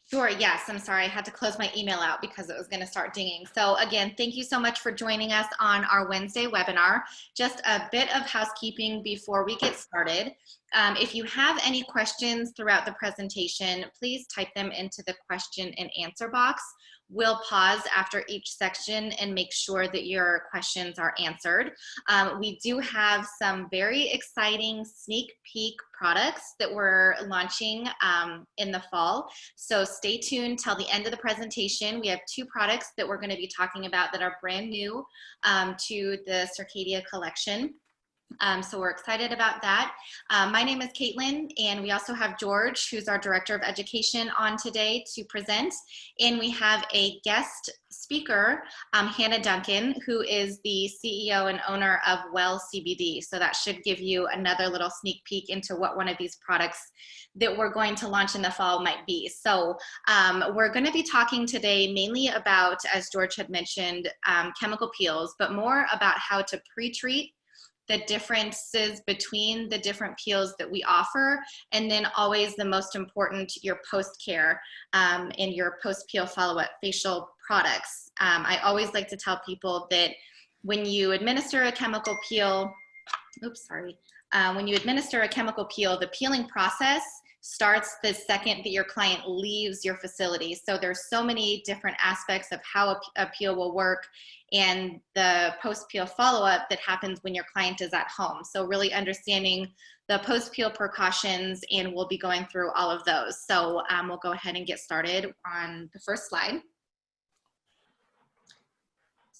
Sure. Yes. I'm sorry. I had to close my email out because it was going to start dinging. So again, thank you so much for joining us on our Wednesday webinar. Just a bit of housekeeping before we get started. If you have any questions throughout the presentation, please type them into the question and answer box. We'll pause after each section and make sure that your questions are answered. We do have some very exciting sneak peek products that we're launching in the fall. So stay tuned till the end of the presentation. We have two products that we're going to be talking about that are brand new to the Circadia collection. So we're excited about that. My name is Caitlin, and we also have George, who's our Director of Education, on today to present. And we have a guest speaker, Hannah Duncan, who is the CEO and owner of Well CBD. So that should give you another little sneak peek into what one of these products that we're going to launch in the fall might be. So we're going to be talking today mainly about, as George had mentioned, chemical peels, but more about how to pre-treat, the differences between the different peels that we offer, and then always the most important, your post-care and your post-peel follow-up facial products. I always like to tell people that when you administer a chemical peel, when you administer a chemical peel, the peeling process starts the second that your client leaves your facility. So there's so many different aspects of how a peel will work and the post-peel follow-up that happens when your client is at home. So really understanding the post-peel precautions, and we'll be going through all of those. So we'll go ahead and get started on the first slide.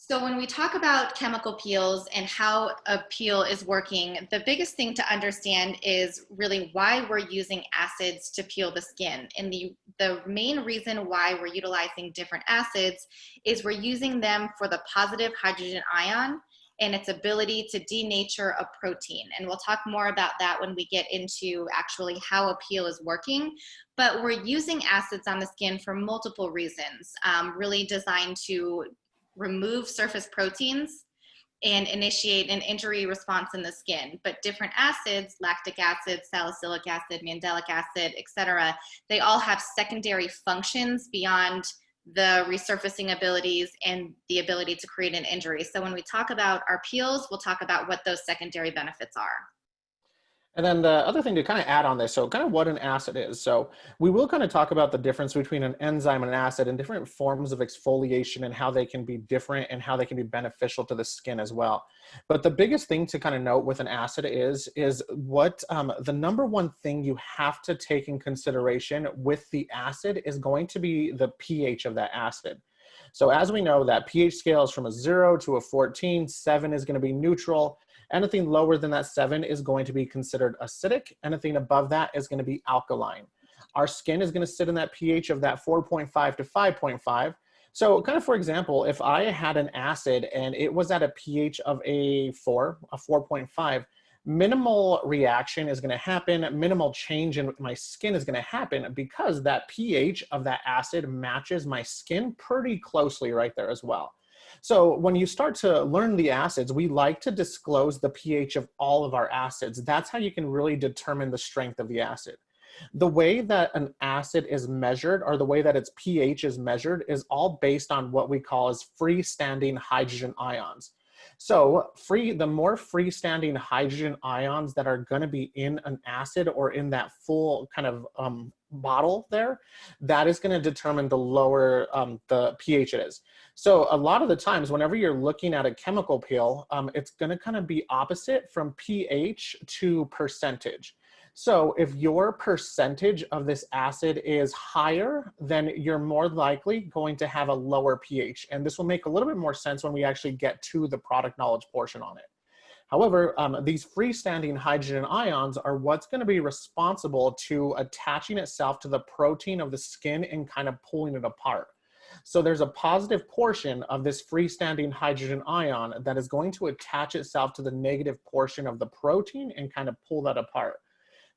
So when we talk about chemical peels and how a peel is working, the biggest thing to understand is really why we're using acids to peel the skin. And the main reason why we're utilizing different acids is we're using them for the positive hydrogen ion and its ability to denature a protein. And we'll talk more about that when we get into actually how a peel is working. But we're using acids on the skin for multiple reasons, really designed to remove surface proteins and initiate an injury response in the skin. But different acids, lactic acid, salicylic acid, mandelic acid, etc., they all have secondary functions beyond the resurfacing abilities and the ability to create an injury. So when we talk about our peels, we'll talk about what those secondary benefits are. And then the other thing to kind of add on this, so kind of what an acid is. So we will kind of talk about the difference between an enzyme and an acid and different forms of exfoliation and how they can be different and how they can be beneficial to the skin as well. But the biggest thing to kind of note with an acid is what the number one thing you have to take in consideration with the acid is going to be the pH of that acid. So as we know, that pH scale is from a 0 to a 14, 7 is going to be neutral. Anything lower than that 7 is going to be considered acidic. Anything above that is going to be alkaline. Our skin is going to sit in that pH of that 4.5 to 5.5. So kind of, for example, if I had an acid and it was at a pH of a 4.5, minimal reaction is going to happen, minimal change in my skin is going to happen because that pH of that acid matches my skin pretty closely right there as well. So when you start to learn the acids, we like to disclose the pH of all of our acids. That's how you can really determine the strength of the acid. The way that an acid is measured, or the way that its pH is measured, is all based on what we call as freestanding hydrogen ions. So the more freestanding hydrogen ions that are going to be in an acid or in that full kind of bottle there, that is going to determine the lower the pH it is. So a lot of the times whenever you're looking at a chemical peel, it's going to kind of be opposite from pH to percentage. So if your percentage of this acid is higher, then you're more likely going to have a lower pH. And this will make a little bit more sense when we actually get to the product knowledge portion on it. However, these freestanding hydrogen ions are what's going to be responsible to attaching itself to the protein of the skin and kind of pulling it apart. So there's a positive portion of this freestanding hydrogen ion that is going to attach itself to the negative portion of the protein and kind of pull that apart.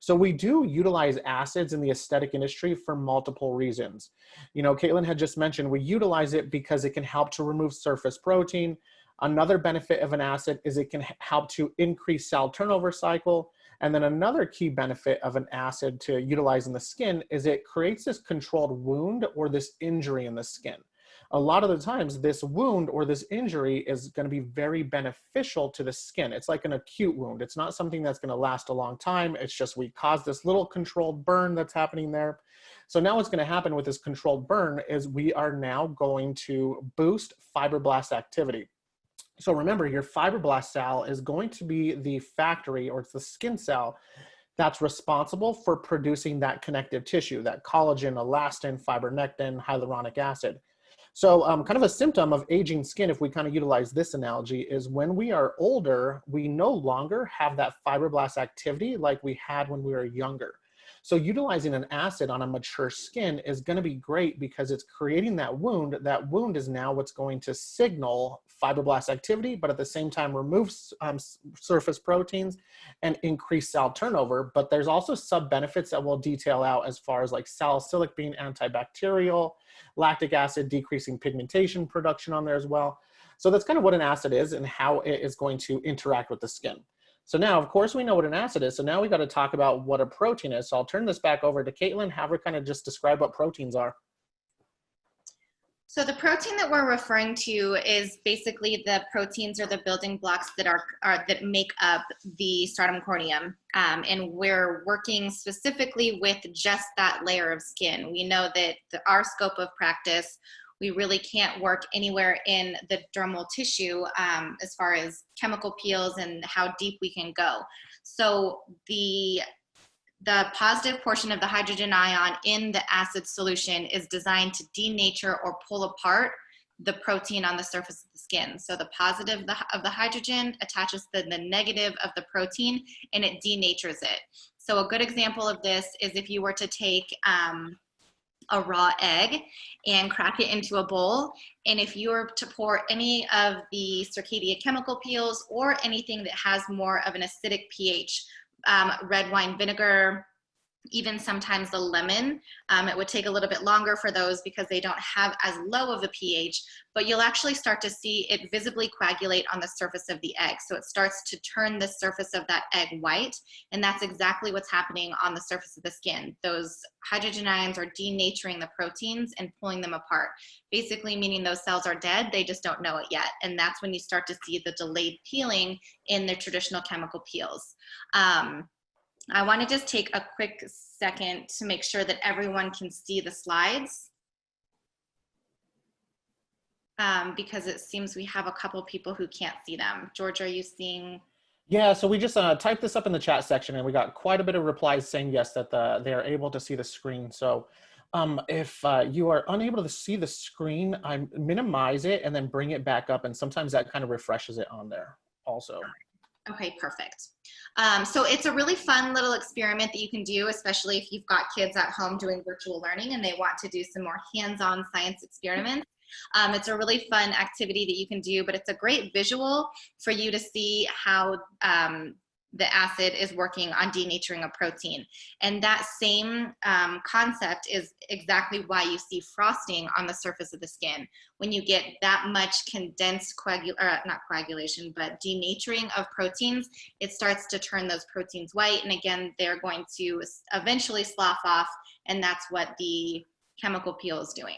So we do utilize acids in the aesthetic industry for multiple reasons. You know, Caitlin had just mentioned we utilize it because it can help to remove surface protein. Another benefit of an acid is it can help to increase cell turnover cycle. And then another key benefit of an acid to utilize in the skin is it creates this controlled wound or this injury in the skin. A lot of the times this wound or this injury is going to be very beneficial to the skin. It's like an acute wound. It's not something that's going to last a long time. It's just we cause this little controlled burn that's happening there. So now what's going to happen with this controlled burn is we are now going to boost fibroblast activity. So remember, your fibroblast cell is going to be the factory, or it's the skin cell that's responsible for producing that connective tissue, that collagen, elastin, fibronectin, hyaluronic acid. So kind of a symptom of aging skin, if we kind of utilize this analogy, is when we are older, we no longer have that fibroblast activity like we had when we were younger. So utilizing an acid on a mature skin is going to be great because it's creating that wound. That wound is now what's going to signal fibroblast activity, but at the same time remove surface proteins and increase cell turnover. But there's also sub benefits that we'll detail out as far as like salicylic being antibacterial, lactic acid decreasing pigmentation production on there as well. So that's kind of what an acid is and how it is going to interact with the skin. So now, of course, we know what an acid is. So now we got to talk about what a protein is. So I'll turn this back over to Caitlin, have her kind of just describe what proteins are. So the protein that we're referring to is basically the proteins or the building blocks that that make up the stratum corneum. And we're working specifically with just that layer of skin. We know that our scope of practice, we really can't work anywhere in the dermal tissue as far as chemical peels and how deep we can go. So the positive portion of the hydrogen ion in the acid solution is designed to denature or pull apart the protein on the surface of the skin. So the positive of the hydrogen attaches to the negative of the protein and it denatures it. So a good example of this is if you were to take a raw egg and crack it into a bowl. And if you were to pour any of the Circadia chemical peels or anything that has more of an acidic pH, red wine vinegar, even sometimes the lemon, it would take a little bit longer for those because they don't have as low of a pH, but you'll actually start to see it visibly coagulate on the surface of the egg. So it starts to turn the surface of that egg white, and that's exactly what's happening on the surface of the skin. Those hydrogen ions are denaturing the proteins and pulling them apart, basically meaning those cells are dead, they just don't know it yet. And that's when you start to see the delayed peeling in the traditional chemical peels. I want to just take a quick second to make sure that everyone can see the slides because it seems we have a couple people who can't see them. George, are you seeing? Yeah, so we just typed this up in the chat section and we got quite a bit of replies saying yes, that they are able to see the screen. So if you are unable to see the screen, I minimize it and then bring it back up, and sometimes that kind of refreshes it on there also. Okay, perfect. So it's a really fun little experiment that you can do, especially if you've got kids at home doing virtual learning and they want to do some more hands-on science experiments. It's a really fun activity that you can do, but it's a great visual for you to see how the acid is working on denaturing a protein. And that same concept is exactly why you see frosting on the surface of the skin. When you get that much condensed not coagulation, but denaturing of proteins, it starts to turn those proteins white. And again, they're going to eventually slough off, and that's what the chemical peel is doing.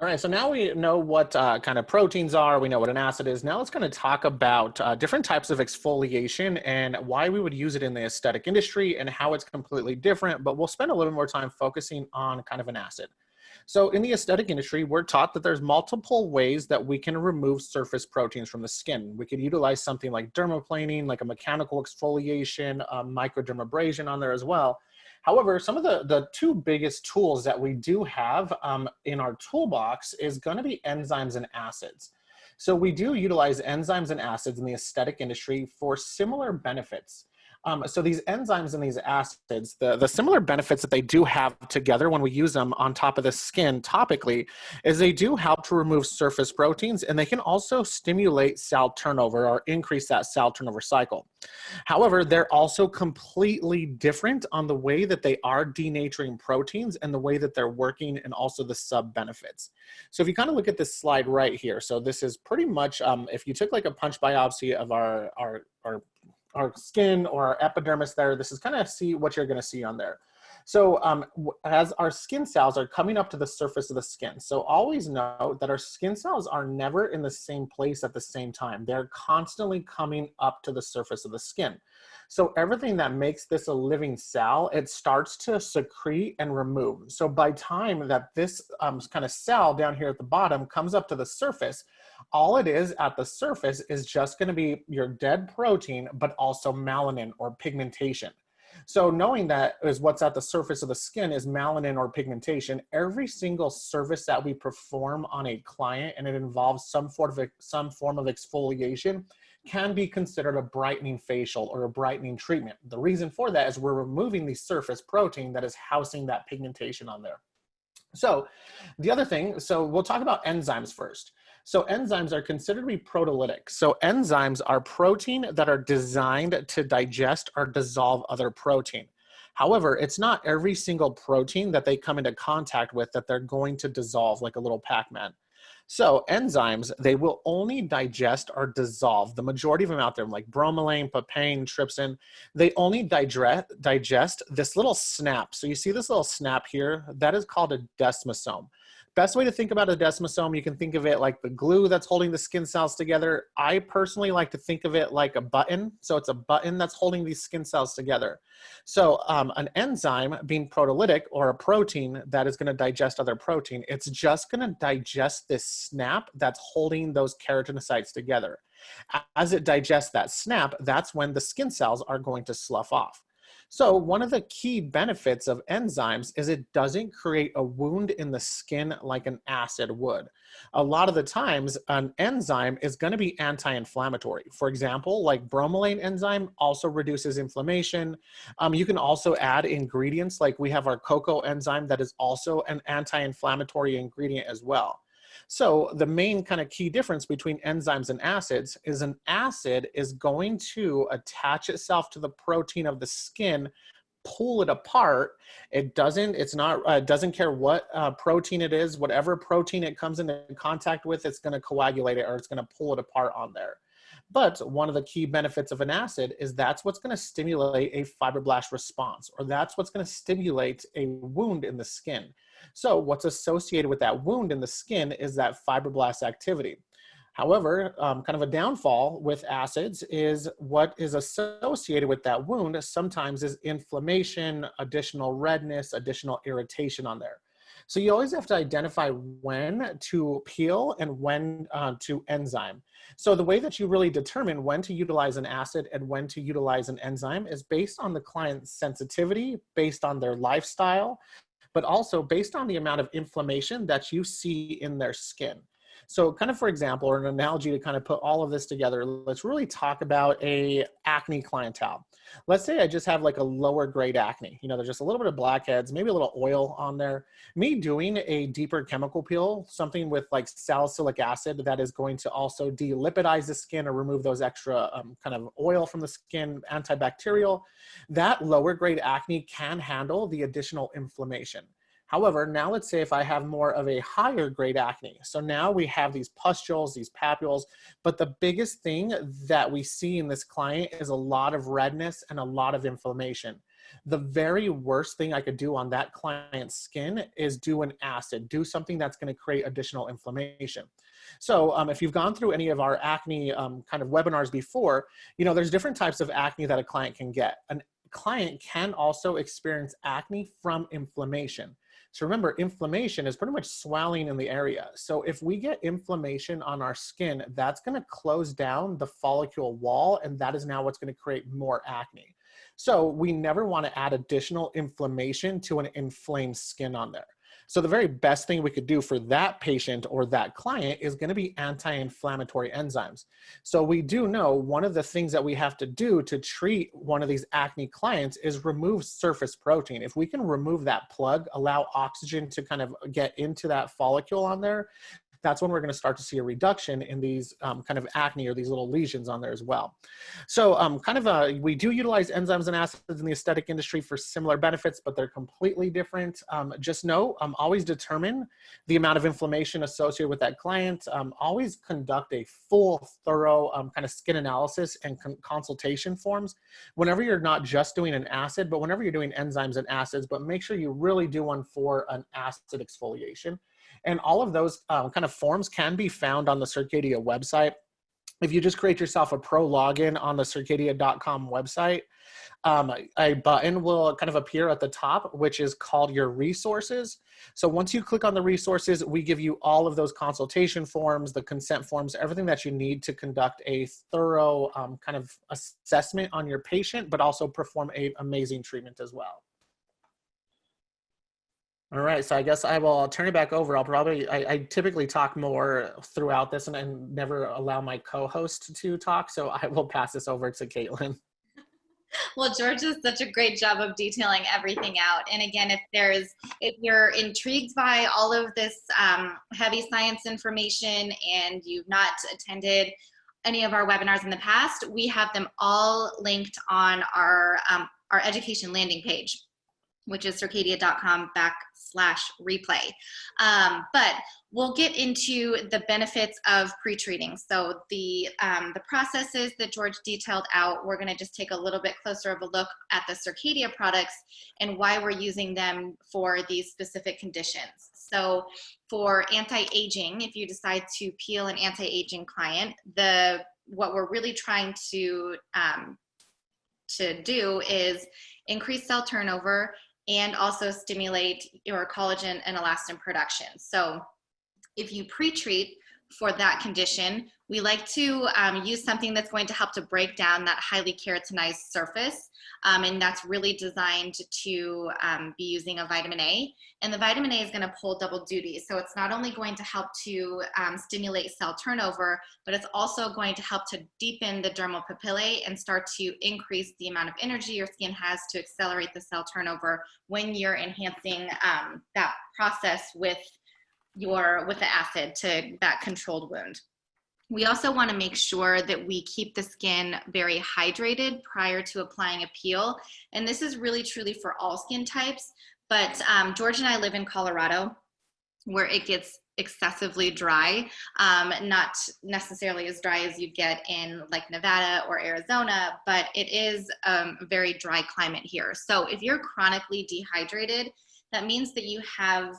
All right, so now we know what kind of proteins are, we know what an acid is. Now let's kind of talk about different types of exfoliation and why we would use it in the aesthetic industry and how it's completely different, but we'll spend a little more time focusing on kind of an acid. So in the aesthetic industry, we're taught that there's multiple ways that we can remove surface proteins from the skin. We could utilize something like dermaplaning, like a mechanical exfoliation, microdermabrasion on there as well. However, some of the two biggest tools that we do have in our toolbox is going to be enzymes and acids. So we do utilize enzymes and acids in the aesthetic industry for similar benefits. So these enzymes and these acids, the similar benefits that they do have together when we use them on top of the skin topically is they do help to remove surface proteins, and they can also stimulate cell turnover or increase that cell turnover cycle. However, they're also completely different on the way that they are denaturing proteins and the way that they're working, and also the sub benefits. So if you kind of look at this slide right here, so this is pretty much if you took like a punch biopsy of our our skin or our epidermis there. This is kind of see what you're going to see on there. So as our skin cells are coming up to the surface of the skin, so always know that our skin cells are never in the same place at the same time. They're constantly coming up to the surface of the skin. So everything that makes this a living cell, it starts to secrete and remove. So by time that this kind of cell down here at the bottom comes up to the surface, all it is at the surface is just going to be your dead protein, but also melanin or pigmentation. So knowing that is what's at the surface of the skin is melanin or pigmentation, every single service that we perform on a client and it involves some form of exfoliation can be considered a brightening facial or a brightening treatment. The reason for that is we're removing the surface protein that is housing that pigmentation on there. So the other thing, so we'll talk about enzymes first. So enzymes are considered to be proteolytic. So enzymes are protein that are designed to digest or dissolve other protein. However, it's not every single protein that they come into contact with that they're going to dissolve like a little Pac-Man. So enzymes, they will only digest or dissolve. The majority of them out there, like bromelain, papain, trypsin, they only digest this little snap. So you see this little snap here? That is called a desmosome. Best way to think about a desmosome, you can think of it like the glue that's holding the skin cells together. I personally like to think of it like a button. So it's a button that's holding these skin cells together. So an enzyme being proteolytic or a protein that is going to digest other protein, it's just going to digest this snap that's holding those keratinocytes together. As it digests that snap, that's when the skin cells are going to slough off. So one of the key benefits of enzymes is it doesn't create a wound in the skin like an acid would. A lot of the times, an enzyme is going to be anti-inflammatory. For example, like bromelain enzyme also reduces inflammation. You can also add ingredients like we have our cocoa enzyme that is also an anti-inflammatory ingredient as well. So the main kind of key difference between enzymes and acids is an acid is going to attach itself to the protein of the skin, pull it apart. It doesn't care what protein it is, whatever protein it comes into contact with, it's going to coagulate it or it's going to pull it apart on there. But one of the key benefits of an acid is that's what's going to stimulate a fibroblast response, or that's what's going to stimulate a wound in the skin. So what's associated with that wound in the skin is that fibroblast activity. However, kind of a downfall with acids is what is associated with that wound sometimes is inflammation, additional redness, additional irritation on there. So you always have to identify when to peel and when to enzyme. So the way that you really determine when to utilize an acid and when to utilize an enzyme is based on the client's sensitivity, based on their lifestyle, but also based on the amount of inflammation that you see in their skin. So kind of, for example, or an analogy to kind of put all of this together, let's really talk about a acne clientele. Let's say I just have like a lower grade acne. You know, there's just a little bit of blackheads, maybe a little oil on there. Me doing a deeper chemical peel, something with like salicylic acid that is going to also delipidize the skin or remove those extra kind of oil from the skin, antibacterial, that lower grade acne can handle the additional inflammation. However, now let's say if I have more of a higher grade acne. So now we have these pustules, these papules, but the biggest thing that we see in this client is a lot of redness and a lot of inflammation. The very worst thing I could do on that client's skin is do an acid, do something that's going to create additional inflammation. So if you've gone through any of our acne kind of webinars before, you know, there's different types of acne that a client can get. A client can also experience acne from inflammation. So remember, inflammation is pretty much swelling in the area. So if we get inflammation on our skin, that's going to close down the follicle wall, and that is now what's going to create more acne. So we never want to add additional inflammation to an inflamed skin on there. So the very best thing we could do for that patient or that client is going to be anti-inflammatory enzymes. So we do know one of the things that we have to do to treat one of these acne clients is remove surface protein. If we can remove that plug, allow oxygen to kind of get into that follicle on there, that's when we're going to start to see a reduction in these kind of acne or these little lesions on there as well. So we do utilize enzymes and acids in the aesthetic industry for similar benefits, but they're completely different. Just know, always determine the amount of inflammation associated with that client. Always conduct a full, thorough kind of skin analysis and consultation forms whenever you're not just doing an acid, but whenever you're doing enzymes and acids, but make sure you really do one for an acid exfoliation. And all of those kind of forms can be found on the Circadia website. If you just create yourself a pro login on the circadia.com website, a button will kind of appear at the top, which is called your resources. So once you click on the resources, we give you all of those consultation forms, the consent forms, everything that you need to conduct a thorough kind of assessment on your patient, but also perform an amazing treatment as well. All right, so I guess I will turn it back over. I typically talk more throughout this and never allow my co-host to talk, so I will pass this over to Caitlin. Well, George does such a great job of detailing everything out. And again, if you're intrigued by all of this heavy science information and you've not attended any of our webinars in the past, we have them all linked on our education landing page, which is circadia.com/replay. But we'll get into the benefits of pre-treating. So the processes that George detailed out, we're gonna just take a little bit closer of a look at the Circadia products and why we're using them for these specific conditions. So for anti-aging, if you decide to peel an anti-aging client, what we're really trying to do is increase cell turnover and also stimulate your collagen and elastin production. So if you pre-treat for that condition, we like to use something that's going to help to break down that highly keratinized surface. And that's really designed to be using a vitamin A. And the vitamin A is going to pull double duty. So it's not only going to help to stimulate cell turnover, but it's also going to help to deepen the dermal papillae and start to increase the amount of energy your skin has to accelerate the cell turnover when you're enhancing that process with the acid to that controlled wound. We also want to make sure that we keep the skin very hydrated prior to applying a peel. And this is really truly for all skin types, but George and I live in Colorado where it gets excessively dry, not necessarily as dry as you get in like Nevada or Arizona, but it is a very dry climate here. So if you're chronically dehydrated, that means that you have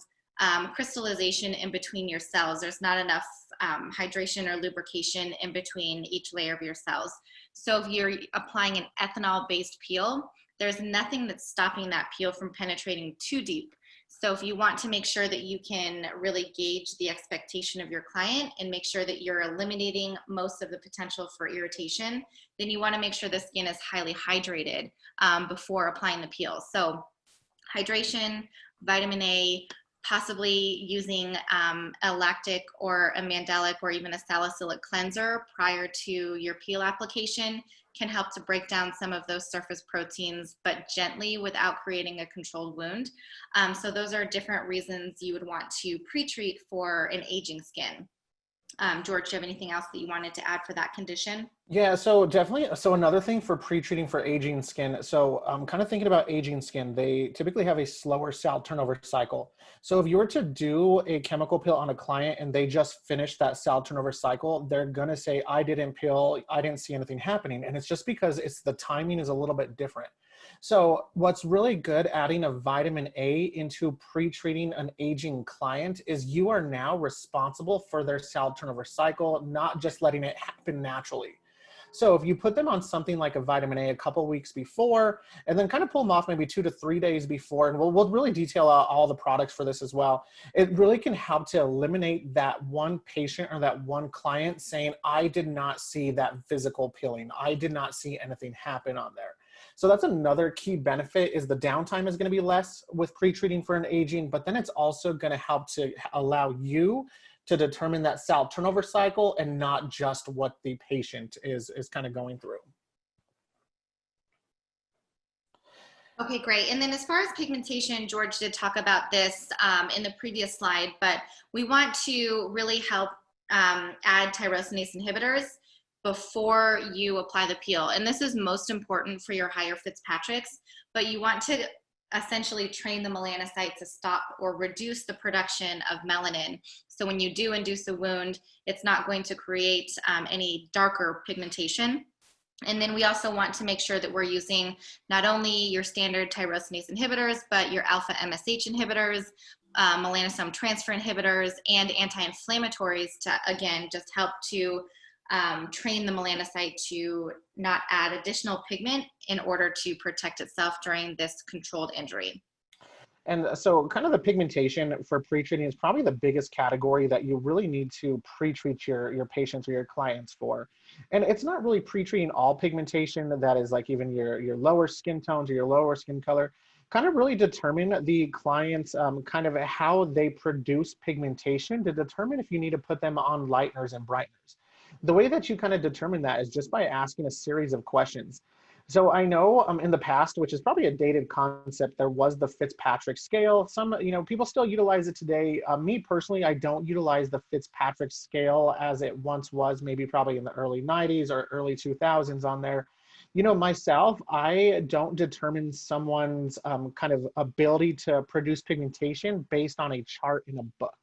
crystallization in between your cells. There's not enough hydration or lubrication in between each layer of your cells. So if you're applying an ethanol-based peel, there's nothing that's stopping that peel from penetrating too deep. So if you want to make sure that you can really gauge the expectation of your client and make sure that you're eliminating most of the potential for irritation, then you want to make sure the skin is highly hydrated before applying the peel. So hydration, vitamin A, possibly using a lactic or a mandelic or even a salicylic cleanser prior to your peel application can help to break down some of those surface proteins, but gently without creating a controlled wound. So those are different reasons you would want to pre-treat for an aging skin. George, do you have anything else that you wanted to add for that condition? Yeah, so definitely. So another thing for pre-treating for aging skin. So kind of thinking about aging skin, they typically have a slower cell turnover cycle. So if you were to do a chemical peel on a client and they just finished that cell turnover cycle, they're going to say, I didn't peel, I didn't see anything happening. And it's just because the timing is a little bit different. So what's really good adding a vitamin A into pre-treating an aging client is you are now responsible for their cell turnover cycle, not just letting it happen naturally. So if you put them on something like a vitamin A a couple weeks before, and then kind of pull them off maybe 2 to 3 days before, and we'll really detail out all the products for this as well, it really can help to eliminate that one patient or that one client saying, I did not see that physical peeling. I did not see anything happen on there. So that's another key benefit is the downtime is going to be less with pre-treating for an aging, but then it's also going to help to allow you to determine that cell turnover cycle and not just what the patient is kind of going through. Okay, great. And then as far as pigmentation, George did talk about this in the previous slide, but we want to really help add tyrosinase inhibitors before you apply the peel. And this is most important for your higher Fitzpatrick's, but you want to essentially train the melanocyte to stop or reduce the production of melanin. So when you do induce a wound, it's not going to create any darker pigmentation. And then we also want to make sure that we're using not only your standard tyrosinase inhibitors, but your alpha MSH inhibitors, melanosome transfer inhibitors, and anti-inflammatories to, again, just help to train the melanocyte to not add additional pigment in order to protect itself during this controlled injury. And so kind of the pigmentation for pre-treating is probably the biggest category that you really need to pre-treat your patients or your clients for. And it's not really pre-treating all pigmentation that is like even your lower skin tones or your lower skin color. Kind of really determine the client's kind of how they produce pigmentation to determine if you need to put them on lighteners and brighteners. The way that you kind of determine that is just by asking a series of questions. So I know in the past, which is probably a dated concept, there was the Fitzpatrick scale. Some, people still utilize it today. Me personally, I don't utilize the Fitzpatrick scale as it once was, maybe probably in the early 90s or early 2000s on there. Myself, I don't determine someone's kind of ability to produce pigmentation based on a chart in a book.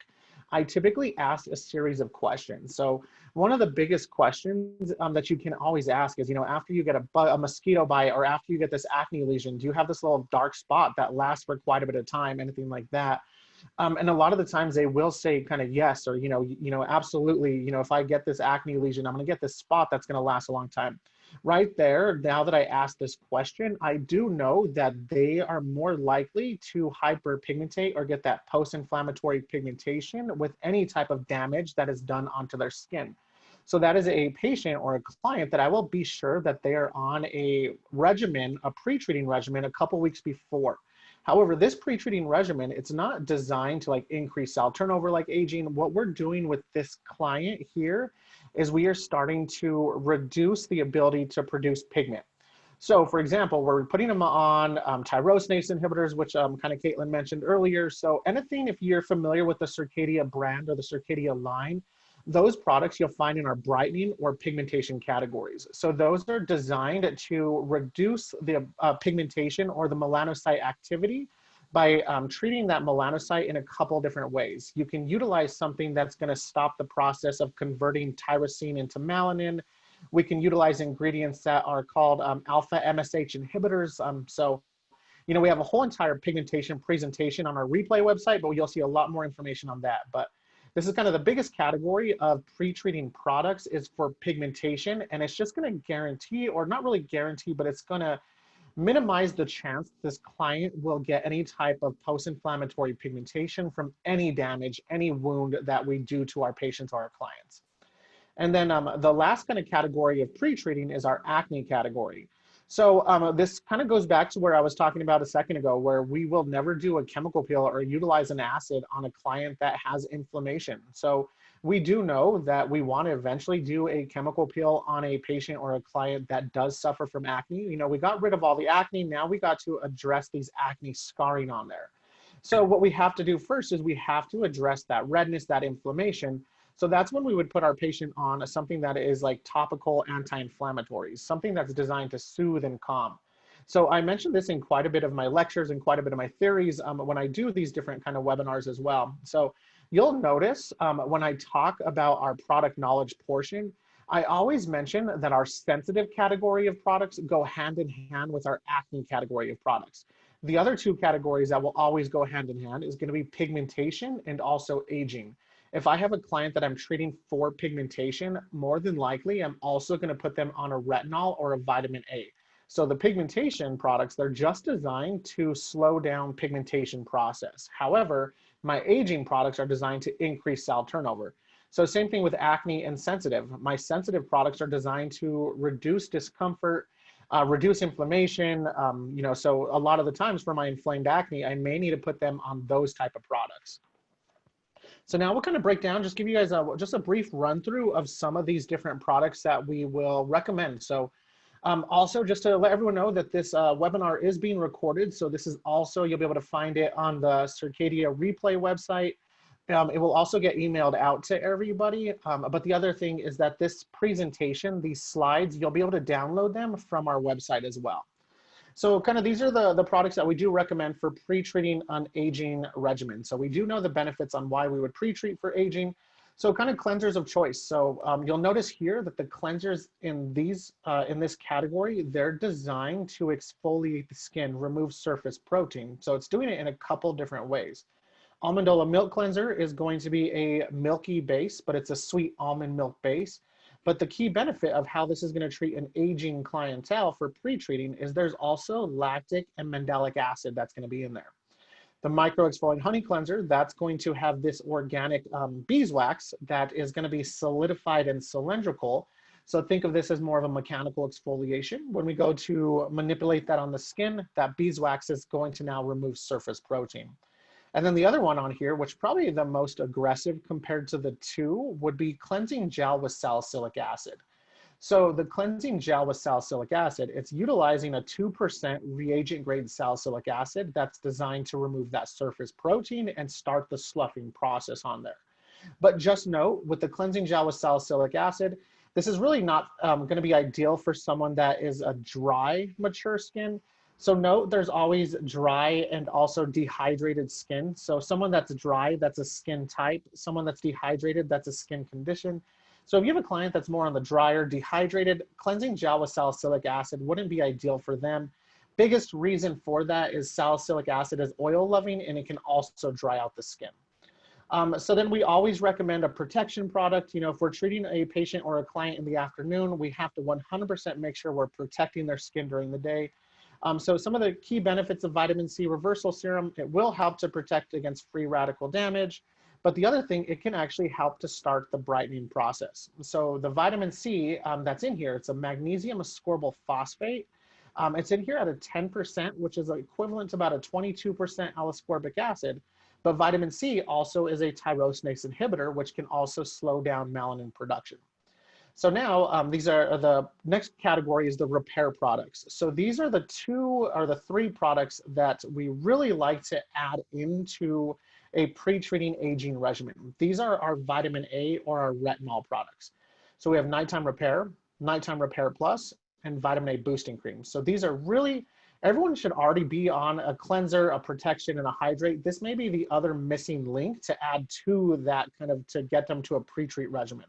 I typically ask a series of questions. So one of the biggest questions that you can always ask is, after you get a mosquito bite or after you get this acne lesion, do you have this little dark spot that lasts for quite a bit of time, anything like that? And a lot of the times they will say kind of yes, or, absolutely, if I get this acne lesion, I'm going to get this spot that's going to last a long time. Right there, now that I asked this question, I do know that they are more likely to hyperpigmentate or get that post-inflammatory pigmentation with any type of damage that is done onto their skin. So that is a patient or a client that I will be sure that they are on a regimen, a pre-treating regimen a couple weeks before. However, this pre-treating regimen, it's not designed to like increase cell turnover like aging. What we're doing with this client here is we are starting to reduce the ability to produce pigment. So for example, we're putting them on tyrosinase inhibitors, which kind of Caitlin mentioned earlier. So anything, if you're familiar with the Circadia brand or the Circadia line, those products you'll find in our brightening or pigmentation categories. So those are designed to reduce the pigmentation or the melanocyte activity by treating that melanocyte in a couple different ways. You can utilize something that's going to stop the process of converting tyrosine into melanin. We can utilize ingredients that are called alpha MSH inhibitors. We have a whole entire pigmentation presentation on our replay website, but you'll see a lot more information on that. But this is kind of the biggest category of pre-treating products is for pigmentation, and it's just going to guarantee, or not really guarantee, but it's going to minimize the chance this client will get any type of post-inflammatory pigmentation from any damage, any wound that we do to our patients or our clients. And then the last kind of category of pre-treating is our acne category. So this kind of goes back to where I was talking about a second ago, where we will never do a chemical peel or utilize an acid on a client that has inflammation. So we do know that we want to eventually do a chemical peel on a patient or a client that does suffer from acne. We got rid of all the acne. Now we got to address these acne scarring on there. So what we have to do first is we have to address that redness, that inflammation. So that's when we would put our patient on something that is like topical anti-inflammatories, something that's designed to soothe and calm. So I mentioned this in quite a bit of my lectures and quite a bit of my theories when I do these different kind of webinars as well. So you'll notice when I talk about our product knowledge portion, I always mention that our sensitive category of products go hand in hand with our acne category of products. The other two categories that will always go hand in hand is going to be pigmentation and also aging. If I have a client that I'm treating for pigmentation, more than likely, I'm also going to put them on a retinol or a vitamin A. So the pigmentation products, they're just designed to slow down pigmentation process. However, my aging products are designed to increase cell turnover. So same thing with acne and sensitive. My sensitive products are designed to reduce discomfort, reduce inflammation. So a lot of the times for my inflamed acne, I may need to put them on those type of products. So now we'll kind of break down, just give you guys just a brief run through of some of these different products that we will recommend. So Also, just to let everyone know that this webinar is being recorded. So this is also, you'll be able to find it on the Circadia replay website. It will also get emailed out to everybody. But the other thing is that this presentation, these slides, you'll be able to download them from our website as well. So kind of these are the products that we do recommend for pre-treating an aging regimen. So we do know the benefits on why we would pre-treat for aging. So kind of cleansers of choice. So you'll notice here that the cleansers in these in this category, they're designed to exfoliate the skin, remove surface protein. So it's doing it in a couple different ways. Almondola milk cleanser is going to be a milky base, but it's a sweet almond milk base. But the key benefit of how this is going to treat an aging clientele for pre-treating is there's also lactic and mandelic acid that's going to be in there. The micro exfoliant honey cleanser, that's going to have this organic beeswax that is going to be solidified and cylindrical. So think of this as more of a mechanical exfoliation. When we go to manipulate that on the skin, that beeswax is going to now remove surface protein. And then the other one on here, which probably the most aggressive compared to the two, would be cleansing gel with salicylic acid. So the cleansing gel with salicylic acid, it's utilizing a 2% reagent grade salicylic acid that's designed to remove that surface protein and start the sloughing process on there. But just note, with the cleansing gel with salicylic acid, this is really not going to be ideal for someone that is a dry, mature skin. So note, there's always dry and also dehydrated skin. So someone that's dry, that's a skin type. Someone that's dehydrated, that's a skin condition. So if you have a client that's more on the drier, dehydrated, cleansing gel with salicylic acid wouldn't be ideal for them. Biggest reason for that is salicylic acid is oil loving and it can also dry out the skin. So then we always recommend a protection product. You know, if we're treating a patient or a client in the afternoon, we have to 100% make sure we're protecting their skin during the day. So some of the key benefits of vitamin C reversal serum, it will help to protect against free radical damage. But the other thing, it can actually help to start the brightening process. So the vitamin C that's in here, it's a magnesium ascorbyl phosphate. It's in here at a 10%, which is equivalent to about a 22% L-ascorbic acid. But vitamin C also is a tyrosinase inhibitor, which can also slow down melanin production. So now these are the next category is the repair products. So these are the three products that we really like to add into a pre-treating aging regimen. These are our vitamin A or our retinol products. So we have Nighttime Repair Plus, and Vitamin A Boosting Cream. So these are really, everyone should already be on a cleanser, a protection, and a hydrate. This may be the other missing link to add to that kind of to get them to a pre-treat regimen.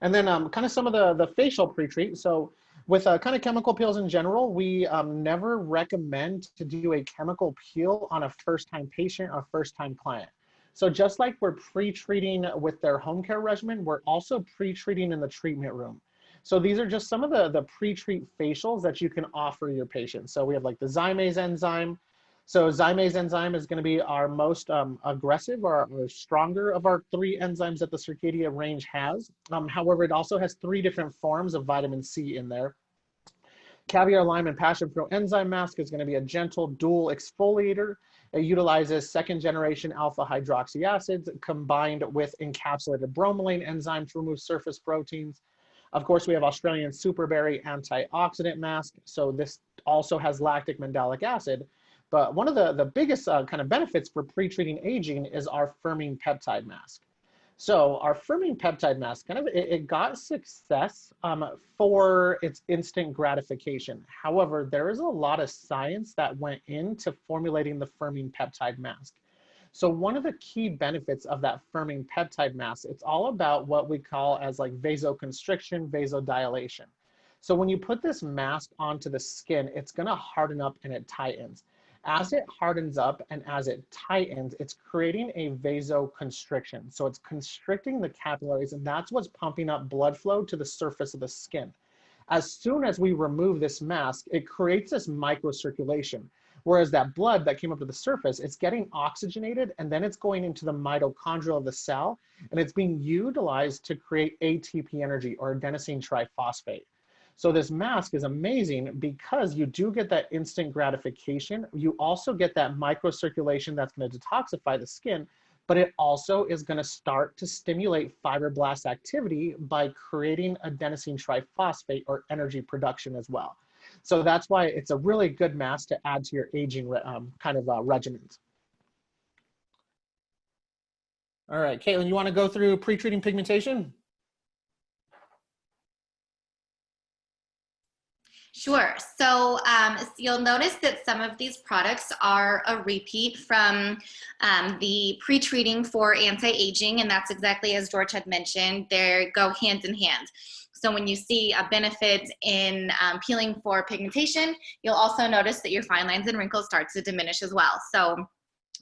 And then kind of some of the facial pre-treat. So with kind of chemical peels in general, we never recommend to do a chemical peel on a first-time patient or first-time client. So just like we're pre-treating with their home care regimen, we're also pre-treating in the treatment room. So these are just some of the pre-treat facials that you can offer your patients. So we have like the Zymase enzyme. So Zymase enzyme is going to be our most aggressive or stronger of our three enzymes that the Circadia range has. However, it also has three different forms of vitamin C in there. Caviar lime and passion fruit enzyme mask is going to be a gentle dual exfoliator. It utilizes second generation alpha hydroxy acids combined with encapsulated bromelain enzyme to remove surface proteins. Of course, we have Australian superberry antioxidant mask. So this also has lactic mandelic acid. But one of the biggest kind of benefits for pre-treating aging is our firming peptide mask. So our firming peptide mask, kind of, it got success for its instant gratification. However, there is a lot of science that went into formulating the firming peptide mask. So one of the key benefits of that firming peptide mask, it's all about what we call as like vasoconstriction, vasodilation. So when you put this mask onto the skin, it's gonna harden up and it tightens. As it hardens up and as it tightens, it's creating a vasoconstriction. So it's constricting the capillaries, and that's what's pumping up blood flow to the surface of the skin. As soon as we remove this mask, it creates this microcirculation. Whereas that blood that came up to the surface, it's getting oxygenated and then it's going into the mitochondria of the cell, and it's being utilized to create ATP energy or adenosine triphosphate. So this mask is amazing because you do get that instant gratification. You also get that microcirculation that's going to detoxify the skin, but it also is going to start to stimulate fibroblast activity by creating adenosine triphosphate or energy production as well. So that's why it's a really good mask to add to your aging regimens. All right, Caitlin, you want to go through pre-treating pigmentation? Sure. So you'll notice that some of these products are a repeat from the pre-treating for anti-aging, and that's exactly as George had mentioned. They go hand in hand. So when you see a benefit in peeling for pigmentation, you'll also notice that your fine lines and wrinkles start to diminish as well. So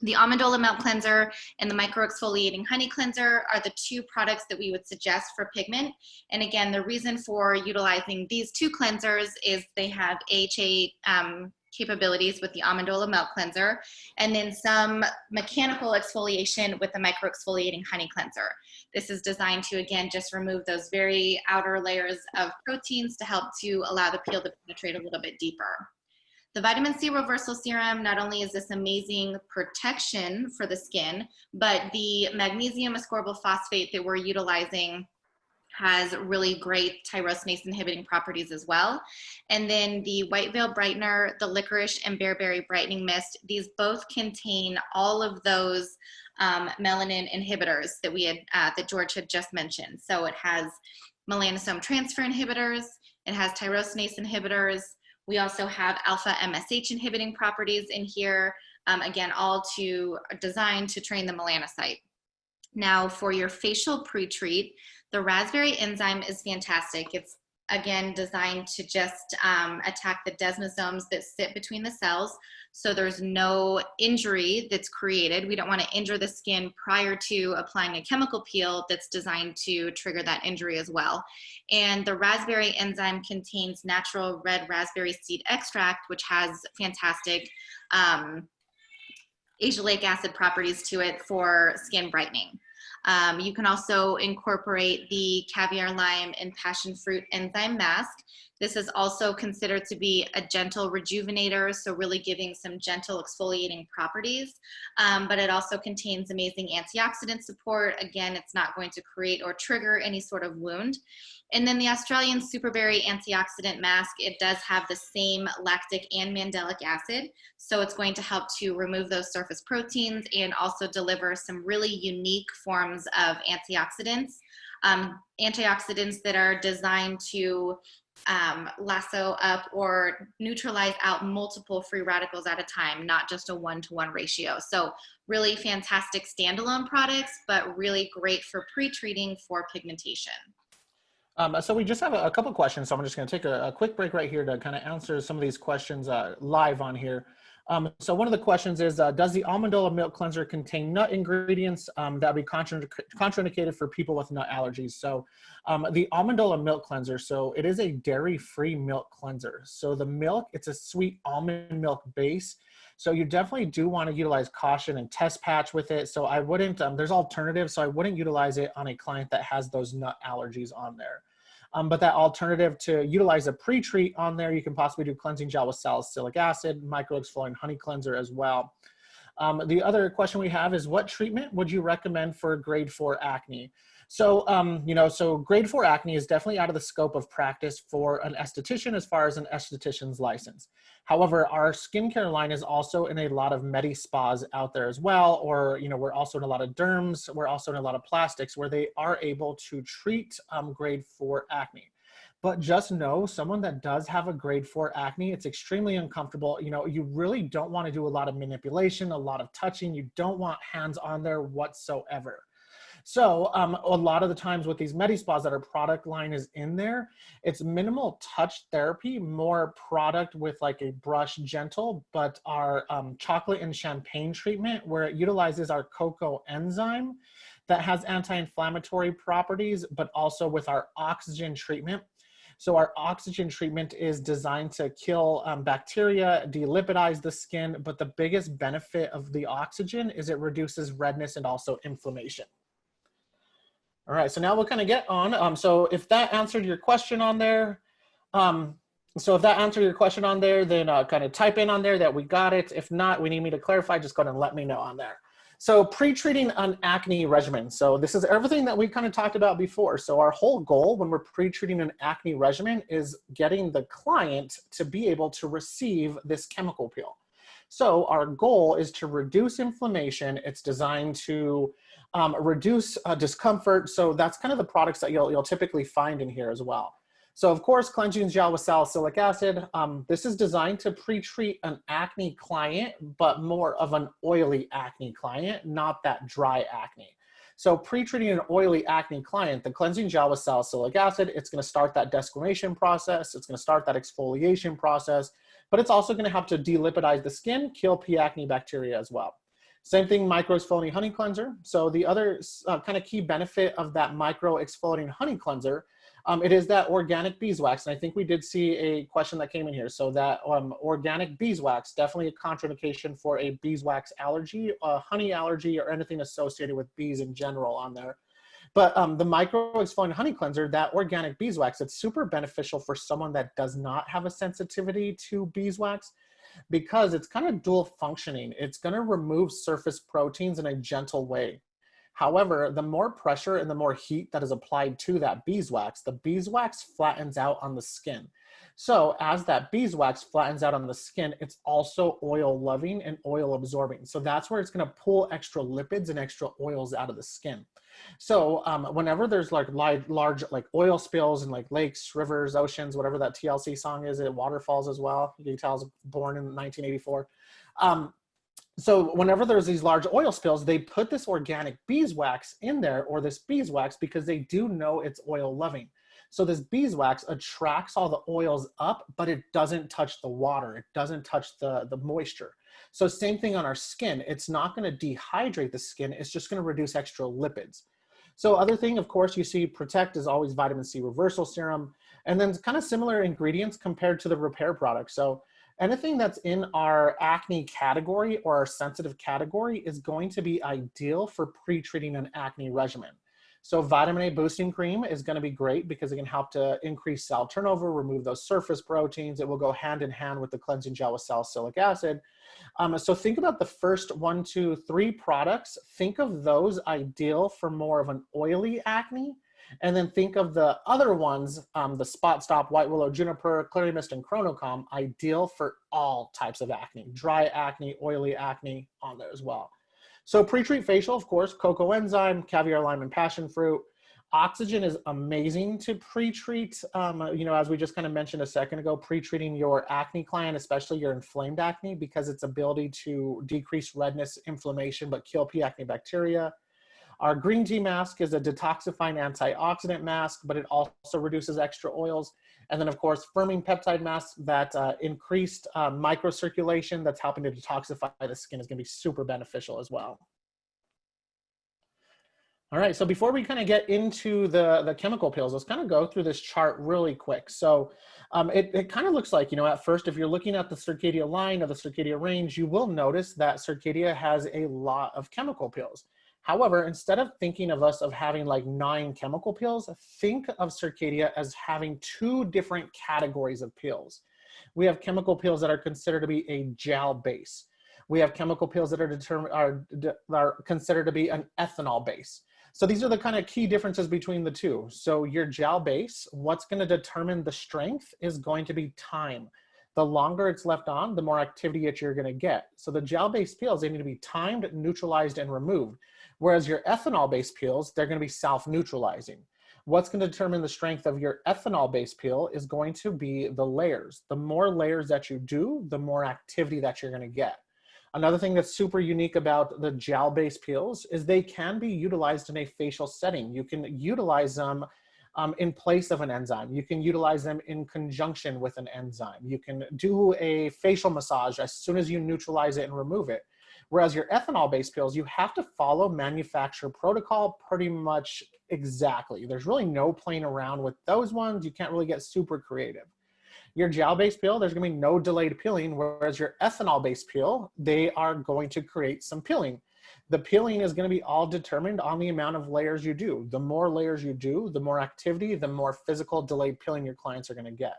the Amendola Milk Cleanser and the Micro-Exfoliating Honey Cleanser are the two products that we would suggest for pigment. And again, the reason for utilizing these two cleansers is they have AHA capabilities with the Amendola Milk Cleanser, and then some mechanical exfoliation with the Micro-Exfoliating Honey Cleanser. This is designed to, again, just remove those very outer layers of proteins to help to allow the peel to penetrate a little bit deeper. The vitamin C reversal serum, not only is this amazing protection for the skin, but the magnesium ascorbyl phosphate that we're utilizing has really great tyrosinase inhibiting properties as well. And then the White Veil Brightener, the Licorice and Bearberry Brightening Mist, these both contain all of those melanin inhibitors that we had, that George had just mentioned. So it has melanosome transfer inhibitors, it has tyrosinase inhibitors. We also have alpha MSH inhibiting properties in here, again, all designed to train the melanocyte. Now for your facial pre-treat, the raspberry enzyme is fantastic. It's again designed to just attack the desmosomes that sit between the cells, so there's no injury that's created. We don't want to injure the skin prior to applying a chemical peel that's designed to trigger that injury as well. And the raspberry enzyme contains natural red raspberry seed extract, which has fantastic azelaic acid properties to it for skin brightening. You can also incorporate the caviar lime and passion fruit enzyme mask. This is also considered to be a gentle rejuvenator, so really giving some gentle exfoliating properties, but it also contains amazing antioxidant support. Again, it's not going to create or trigger any sort of wound. And then the Australian Superberry Antioxidant Mask, it does have the same lactic and mandelic acid, so it's going to help to remove those surface proteins and also deliver some really unique forms of antioxidants. Antioxidants that are designed to lasso up or neutralize out multiple free radicals at a time, not just a 1-to-1 ratio. So really fantastic standalone products, but really great for pre-treating for pigmentation. So we just have a couple questions, so I'm just going to take a quick break right here to kind of answer some of these questions live on here. So one of the questions is, does the Amendola Milk Cleanser contain nut ingredients that would be contraindicated for people with nut allergies? So the Amendola Milk Cleanser, so it is a dairy-free milk cleanser. So the milk, it's a sweet almond milk base. So you definitely do want to utilize caution and test patch with it. So I wouldn't, there's alternatives, so I wouldn't utilize it on a client that has those nut allergies on there. But that alternative to utilize a pre-treat on there, you can possibly do cleansing gel with salicylic acid, micro-exfoliating honey cleanser as well. The other question we have is, what treatment would you recommend for grade 4 acne? So, so grade 4 acne is definitely out of the scope of practice for an esthetician as far as an esthetician's license. However, our skincare line is also in a lot of medi spas out there as well, or, we're also in a lot of derms, we're also in a lot of plastics where they are able to treat grade 4 acne. But just know, someone that does have a grade 4 acne, it's extremely uncomfortable. You really don't want to do a lot of manipulation, a lot of touching. You don't want hands on there whatsoever. So a lot of the times with these medi spas that our product line is in there, it's minimal touch therapy, more product with like a brush gentle, but our chocolate and champagne treatment, where it utilizes our cocoa enzyme that has anti-inflammatory properties, but also with our oxygen treatment. So our oxygen treatment is designed to kill bacteria, delipidize the skin, but the biggest benefit of the oxygen is it reduces redness and also inflammation. All right, so now we'll kind of get on. So if that answered your question on there, then kind of type in on there that we got it. If not, we need me to clarify, just go ahead and let me know on there. So pre-treating an acne regimen. So this is everything that we kind of talked about before. So our whole goal when we're pre-treating an acne regimen is getting the client to be able to receive this chemical peel. So our goal is to reduce inflammation. It's designed to reduce discomfort. So that's kind of the products that you'll typically find in here as well. So of course, cleansing gel with salicylic acid. This is designed to pre-treat an acne client, but more of an oily acne client, not that dry acne. So pre-treating an oily acne client, the cleansing gel with salicylic acid, it's gonna start that desquamation process, it's gonna start that exfoliation process, but it's also gonna help to delipidize the skin, kill P. acne bacteria as well. Same thing, micro-exfoliating honey cleanser. So the other kind of key benefit of that micro-exfoliating honey cleanser, it is that organic beeswax. And I think we did see a question that came in here. So that organic beeswax, definitely a contraindication for a beeswax allergy, a honey allergy, or anything associated with bees in general on there. But the micro-exfoliating honey cleanser, that organic beeswax, it's super beneficial for someone that does not have a sensitivity to beeswax, because it's kind of dual functioning. It's going to remove surface proteins in a gentle way. However, the more pressure and the more heat that is applied to that beeswax, the beeswax flattens out on the skin. So as that beeswax flattens out on the skin, it's also oil loving and oil absorbing. So that's where it's going to pull extra lipids and extra oils out of the skin. So whenever there's like large like oil spills in like lakes, rivers, oceans, whatever that TLC song is, it waterfalls as well. You can tell I was born in 1984. So whenever there's these large oil spills, they put this organic beeswax in there, or this beeswax, because they do know it's oil loving. So this beeswax attracts all the oils up, but it doesn't touch the water. It doesn't touch the moisture. So same thing on our skin. It's not going to dehydrate the skin. It's just going to reduce extra lipids. So other thing, of course, you see Protect is always vitamin C reversal serum, and then kind of similar ingredients compared to the repair product. So anything that's in our acne category or our sensitive category is going to be ideal for pre-treating an acne regimen. So vitamin A boosting cream is going to be great because it can help to increase cell turnover, remove those surface proteins. It will go hand in hand with the cleansing gel with salicylic acid. So think about the first 1, 2, 3 products. Think of those ideal for more of an oily acne. And then think of the other ones, the Spot Stop, White Willow, Juniper, Clary Mist, and Chronocalm, ideal for all types of acne, dry acne, oily acne on there as well. So pre-treat facial, of course, cocoa enzyme, caviar lime, and passion fruit. Oxygen is amazing to pre-treat, as we just kind of mentioned a second ago, pre-treating your acne client, especially your inflamed acne, because its ability to decrease redness, inflammation, but kill P. acne bacteria. Our green tea mask is a detoxifying antioxidant mask, but it also reduces extra oils. And then of course, firming peptide mask that increased microcirculation that's helping to detoxify the skin is gonna be super beneficial as well. All right, so before we kind of get into the chemical peels, let's kind of go through this chart really quick. So it kind of looks like, at first, if you're looking at the Circadia line or the Circadia range, you will notice that Circadia has a lot of chemical peels. However, instead of thinking of us of having like 9 chemical peels, think of Circadia as having 2 different categories of peels. We have chemical peels that are considered to be a gel base. We have chemical peels that are considered to be an ethanol base. So these are the kind of key differences between the two. So your gel base, what's going to determine the strength is going to be time. The longer it's left on, the more activity that you're going to get. So the gel-based peels, they need to be timed, neutralized, and removed. Whereas your ethanol-based peels, they're going to be self-neutralizing. What's going to determine the strength of your ethanol-based peel is going to be the layers. The more layers that you do, the more activity that you're going to get. Another thing that's super unique about the gel-based peels is they can be utilized in a facial setting. You can utilize them in place of an enzyme. You can utilize them in conjunction with an enzyme. You can do a facial massage as soon as you neutralize it and remove it. Whereas your ethanol-based peels, you have to follow manufacturer protocol pretty much exactly. There's really no playing around with those ones. You can't really get super creative. Your gel-based peel, there's gonna be no delayed peeling, whereas your ethanol-based peel, they are going to create some peeling. The peeling is gonna be all determined on the amount of layers you do. The more layers you do, the more activity, the more physical delayed peeling your clients are gonna get.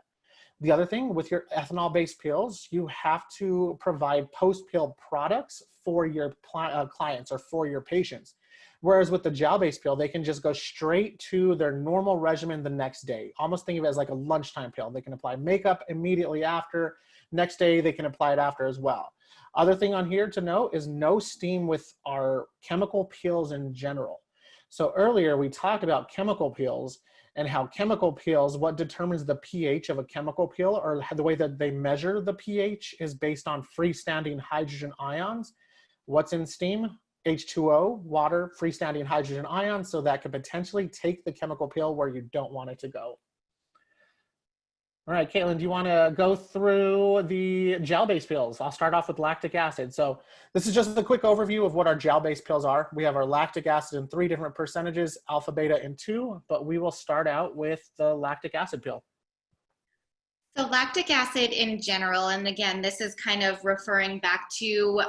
The other thing with your ethanol-based peels, you have to provide post-peel products for your clients or for your patients. Whereas with the gel-based pill, they can just go straight to their normal regimen the next day. Almost think of it as like a lunchtime pill. They can apply makeup immediately after. Next day, they can apply it after as well. Other thing on here to note is no steam with our chemical peels in general. So earlier we talked about chemical peels and how chemical peels, what determines the pH of a chemical peel, or the way that they measure the pH, is based on freestanding hydrogen ions. What's in steam? H2O, water, freestanding hydrogen ions, so that could potentially take the chemical peel where you don't want it to go. All right, Caitlin, do you want to go through the gel-based pills? I'll start off with lactic acid. So this is just a quick overview of what our gel-based pills are. We have our lactic acid in 3 different percentages, alpha, beta, and 2, but we will start out with the lactic acid pill. So lactic acid in general, and again, this is kind of referring back to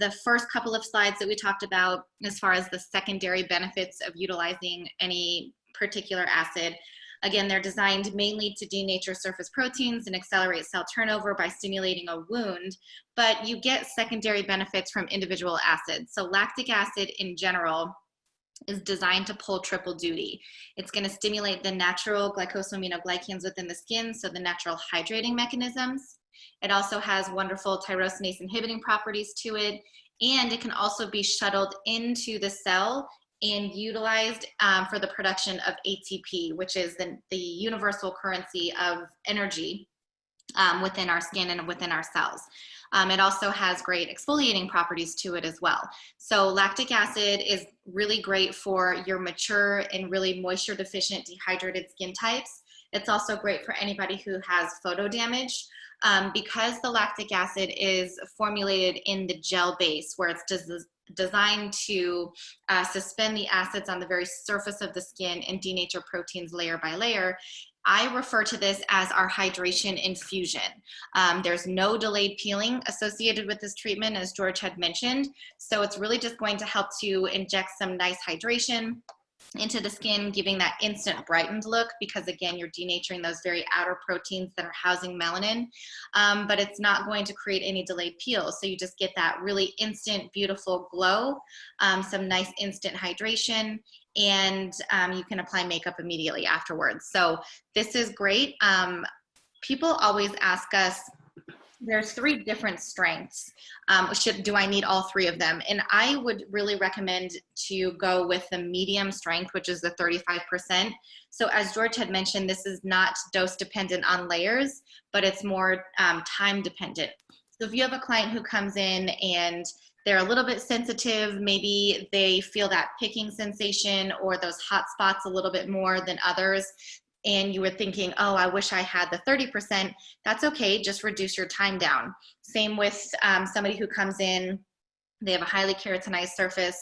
the first couple of slides that we talked about as far as the secondary benefits of utilizing any particular acid. Again, they're designed mainly to denature surface proteins and accelerate cell turnover by stimulating a wound, but you get secondary benefits from individual acids. So lactic acid in general is designed to pull triple duty. It's going to stimulate the natural glycosaminoglycans within the skin, so the natural hydrating mechanisms. It also has wonderful tyrosinase inhibiting properties to it, and it can also be shuttled into the cell and utilized for the production of ATP, which is the universal currency of energy within our skin and within our cells. It also has great exfoliating properties to it as well. So lactic acid is really great for your mature and really moisture deficient dehydrated skin types. It's also great for anybody who has photo damage. Because the lactic acid is formulated in the gel base, where it's designed to suspend the acids on the very surface of the skin and denature proteins layer by layer, I refer to this as our hydration infusion. There's no delayed peeling associated with this treatment, as George had mentioned. So it's really just going to help to inject some nice hydration into the skin, giving that instant brightened look, because again, you're denaturing those very outer proteins that are housing melanin, but it's not going to create any delayed peel. So you just get that really instant, beautiful glow, some nice instant hydration, and you can apply makeup immediately afterwards. So this is great. People always ask us, there's 3 different strengths. Do I need all 3 of them? And I would really recommend to go with the medium strength, which is the 35%. So as George had mentioned, this is not dose dependent on layers, but it's more time dependent. So if you have a client who comes in and they're a little bit sensitive, maybe they feel that picking sensation or those hot spots a little bit more than others, and you were thinking, oh, I wish I had the 30%, that's okay, just reduce your time down. Same with somebody who comes in, they have a highly keratinized surface,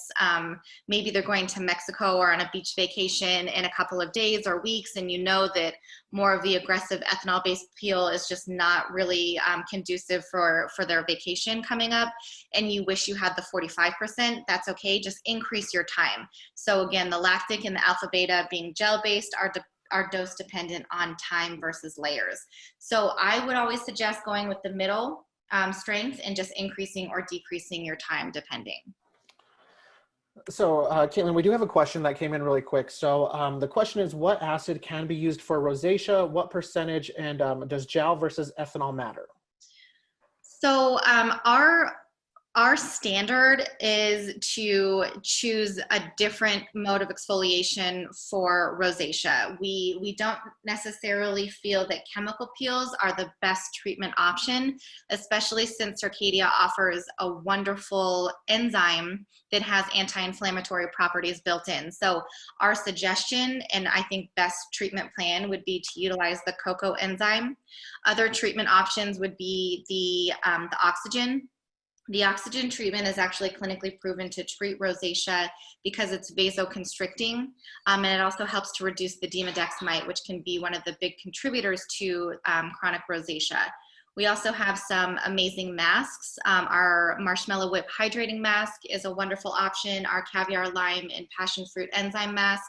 maybe they're going to Mexico or on a beach vacation in a couple of days or weeks, and you know that more of the aggressive ethanol-based peel is just not really conducive for their vacation coming up, and you wish you had the 45%, that's okay, just increase your time. So again, the lactic and the alpha beta being gel-based are dose dependent on time versus layers. So I would always suggest going with the middle strength and just increasing or decreasing your time depending. So Caitlin, we do have a question that came in really quick. So the question is, what acid can be used for rosacea? What percentage, and does gel versus ethanol matter? So our standard is to choose a different mode of exfoliation for rosacea. We don't necessarily feel that chemical peels are the best treatment option, especially since Circadia offers a wonderful enzyme that has anti-inflammatory properties built in. So our suggestion, and I think best treatment plan, would be to utilize the cocoa enzyme. Other treatment options would be the oxygen. The oxygen treatment is actually clinically proven to treat rosacea because it's vasoconstricting, and it also helps to reduce the demodex mite, which can be one of the big contributors to chronic rosacea. We also have some amazing masks. Our Marshmallow Whip Hydrating Mask is a wonderful option. Our Caviar Lime and Passion Fruit Enzyme Mask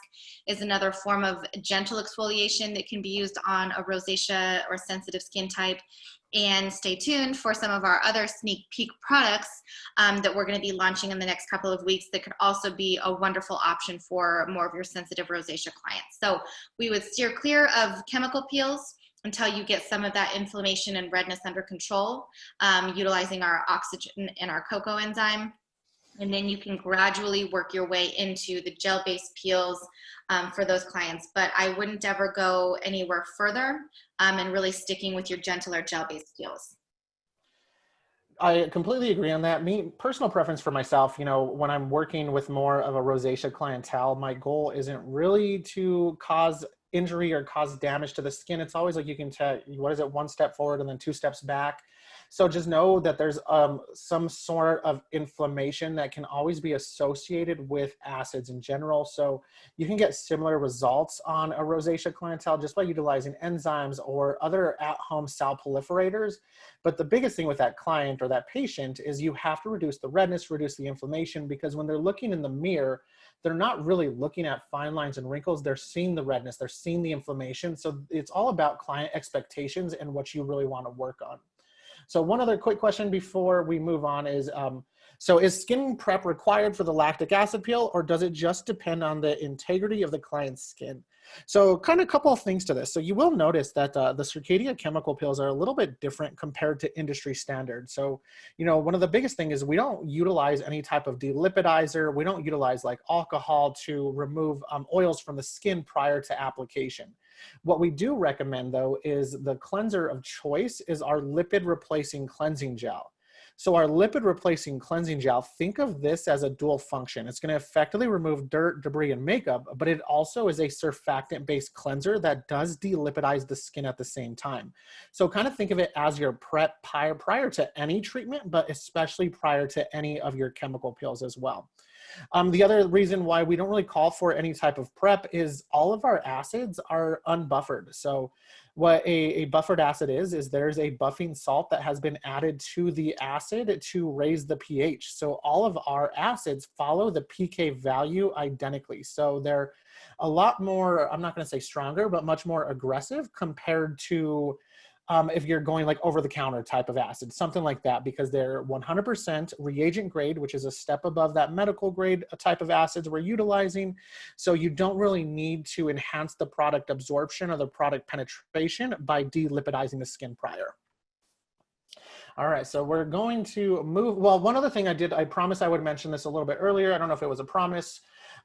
is another form of gentle exfoliation that can be used on a rosacea or sensitive skin type. And stay tuned for some of our other sneak peek products that we're going to be launching in the next couple of weeks that could also be a wonderful option for more of your sensitive rosacea clients. So we would steer clear of chemical peels until you get some of that inflammation and redness under control, utilizing our oxygen and our cocoa enzyme. And then you can gradually work your way into the gel-based peels for those clients. But I wouldn't ever go anywhere further and really sticking with your gentler gel-based peels. I completely agree on that. Me, personal preference for myself, when I'm working with more of a rosacea clientele, my goal isn't really to cause injury or cause damage to the skin. It's always like you can tell, what is it, one step forward and then two steps back. So just know that there's some sort of inflammation that can always be associated with acids in general. So you can get similar results on a rosacea clientele just by utilizing enzymes or other at-home sal proliferators. But the biggest thing with that client or that patient is you have to reduce the redness, reduce the inflammation, because when they're looking in the mirror, they're not really looking at fine lines and wrinkles. They're seeing the redness, they're seeing the inflammation. So it's all about client expectations and what you really want to work on. So one other quick question before we move on is, so is skin prep required for the lactic acid peel, or does it just depend on the integrity of the client's skin? So kind of a couple of things to this. So you will notice that the Circadia chemical peels are a little bit different compared to industry standards. So, one of the biggest thing is we don't utilize any type of delipidizer. We don't utilize like alcohol to remove oils from the skin prior to application. What we do recommend though is the cleanser of choice is our lipid replacing cleansing gel. So our lipid replacing cleansing gel, think of this as a dual function. It's going to effectively remove dirt, debris, and makeup, but it also is a surfactant-based cleanser that does delipidize the skin at the same time. So kind of think of it as your prep prior to any treatment, but especially prior to any of your chemical peels as well. The other reason why we don't really call for any type of prep is all of our acids are unbuffered. So what a buffered acid is there's a buffing salt that has been added to the acid to raise the pH. So all of our acids follow the pK value identically. So they're a lot more, I'm not going to say stronger, but much more aggressive compared to if you're going like over the counter type of acid, something like that, because they're 100% reagent grade, which is a step above that medical grade type of acids we're utilizing. So you don't really need to enhance the product absorption or the product penetration by delipidizing the skin prior. All right, so we're going to move. Well, one other thing I promised I would mention this a little bit earlier. I don't know if it was a promise.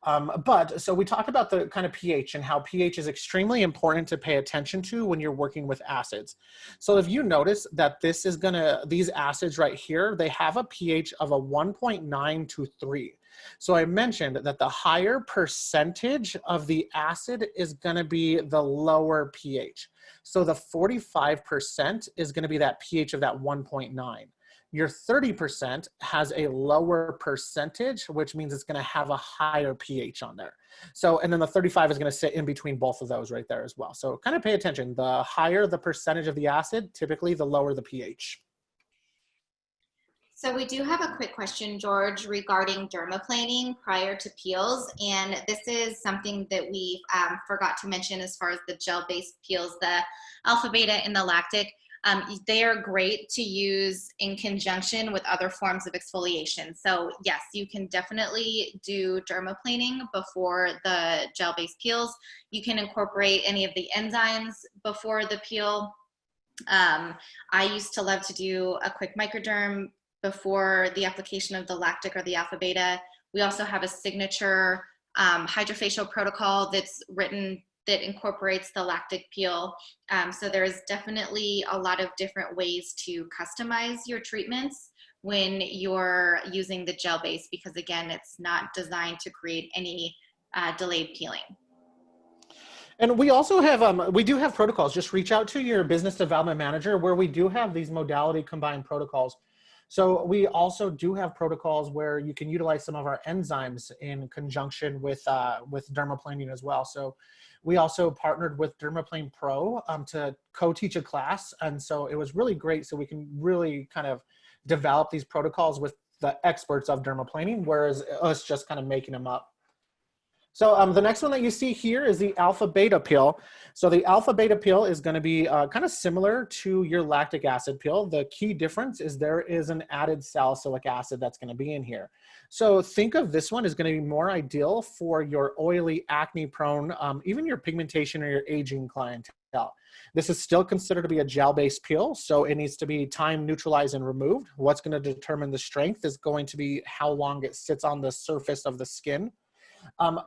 But so we talked about the kind of pH and how pH is extremely important to pay attention to when you're working with acids. So if you notice that these acids right here, they have a pH of a 1.9 to 3. So I mentioned that the higher percentage of the acid is going to be the lower pH. So the 45% is going to be that pH of that 1.9. Your 30% has a lower percentage, which means it's going to have a higher pH on there. So, and then the 35 is going to sit in between both of those right there as well. So kind of pay attention. The higher the percentage of the acid, typically the lower the pH. So we do have a quick question, George, regarding dermaplaning prior to peels. And this is something that we forgot to mention as far as the gel-based peels, the alpha, beta, and the lactic. They are great to use in conjunction with other forms of exfoliation. So yes, you can definitely do dermaplaning before the gel-based peels. You can incorporate any of the enzymes before the peel. I used to love to do a quick microderm before the application of the lactic or the alpha beta. We also have a signature hydrofacial protocol that's written that incorporates the lactic peel. So there's definitely a lot of different ways to customize your treatments when you're using the gel base, because again, it's not designed to create any delayed peeling. And we also have, we do have protocols. Just reach out to your business development manager where we do have these modality combined protocols. So we also do have protocols where you can utilize some of our enzymes in conjunction with dermaplaning as well. So we also partnered with Dermaplane Pro to co-teach a class. And so it was really great. So we can really kind of develop these protocols with the experts of dermaplaning, whereas us just kind of making them up. So the next one that you see here is the alpha beta peel. So the alpha beta peel is going to be kind of similar to your lactic acid peel. The key difference is there is an added salicylic acid that's going to be in here. So think of this one as going to be more ideal for your oily, acne prone, even your pigmentation or your aging clientele. This is still considered to be a gel-based peel, so it needs to be time neutralized and removed. What's going to determine the strength is going to be how long it sits on the surface of the skin.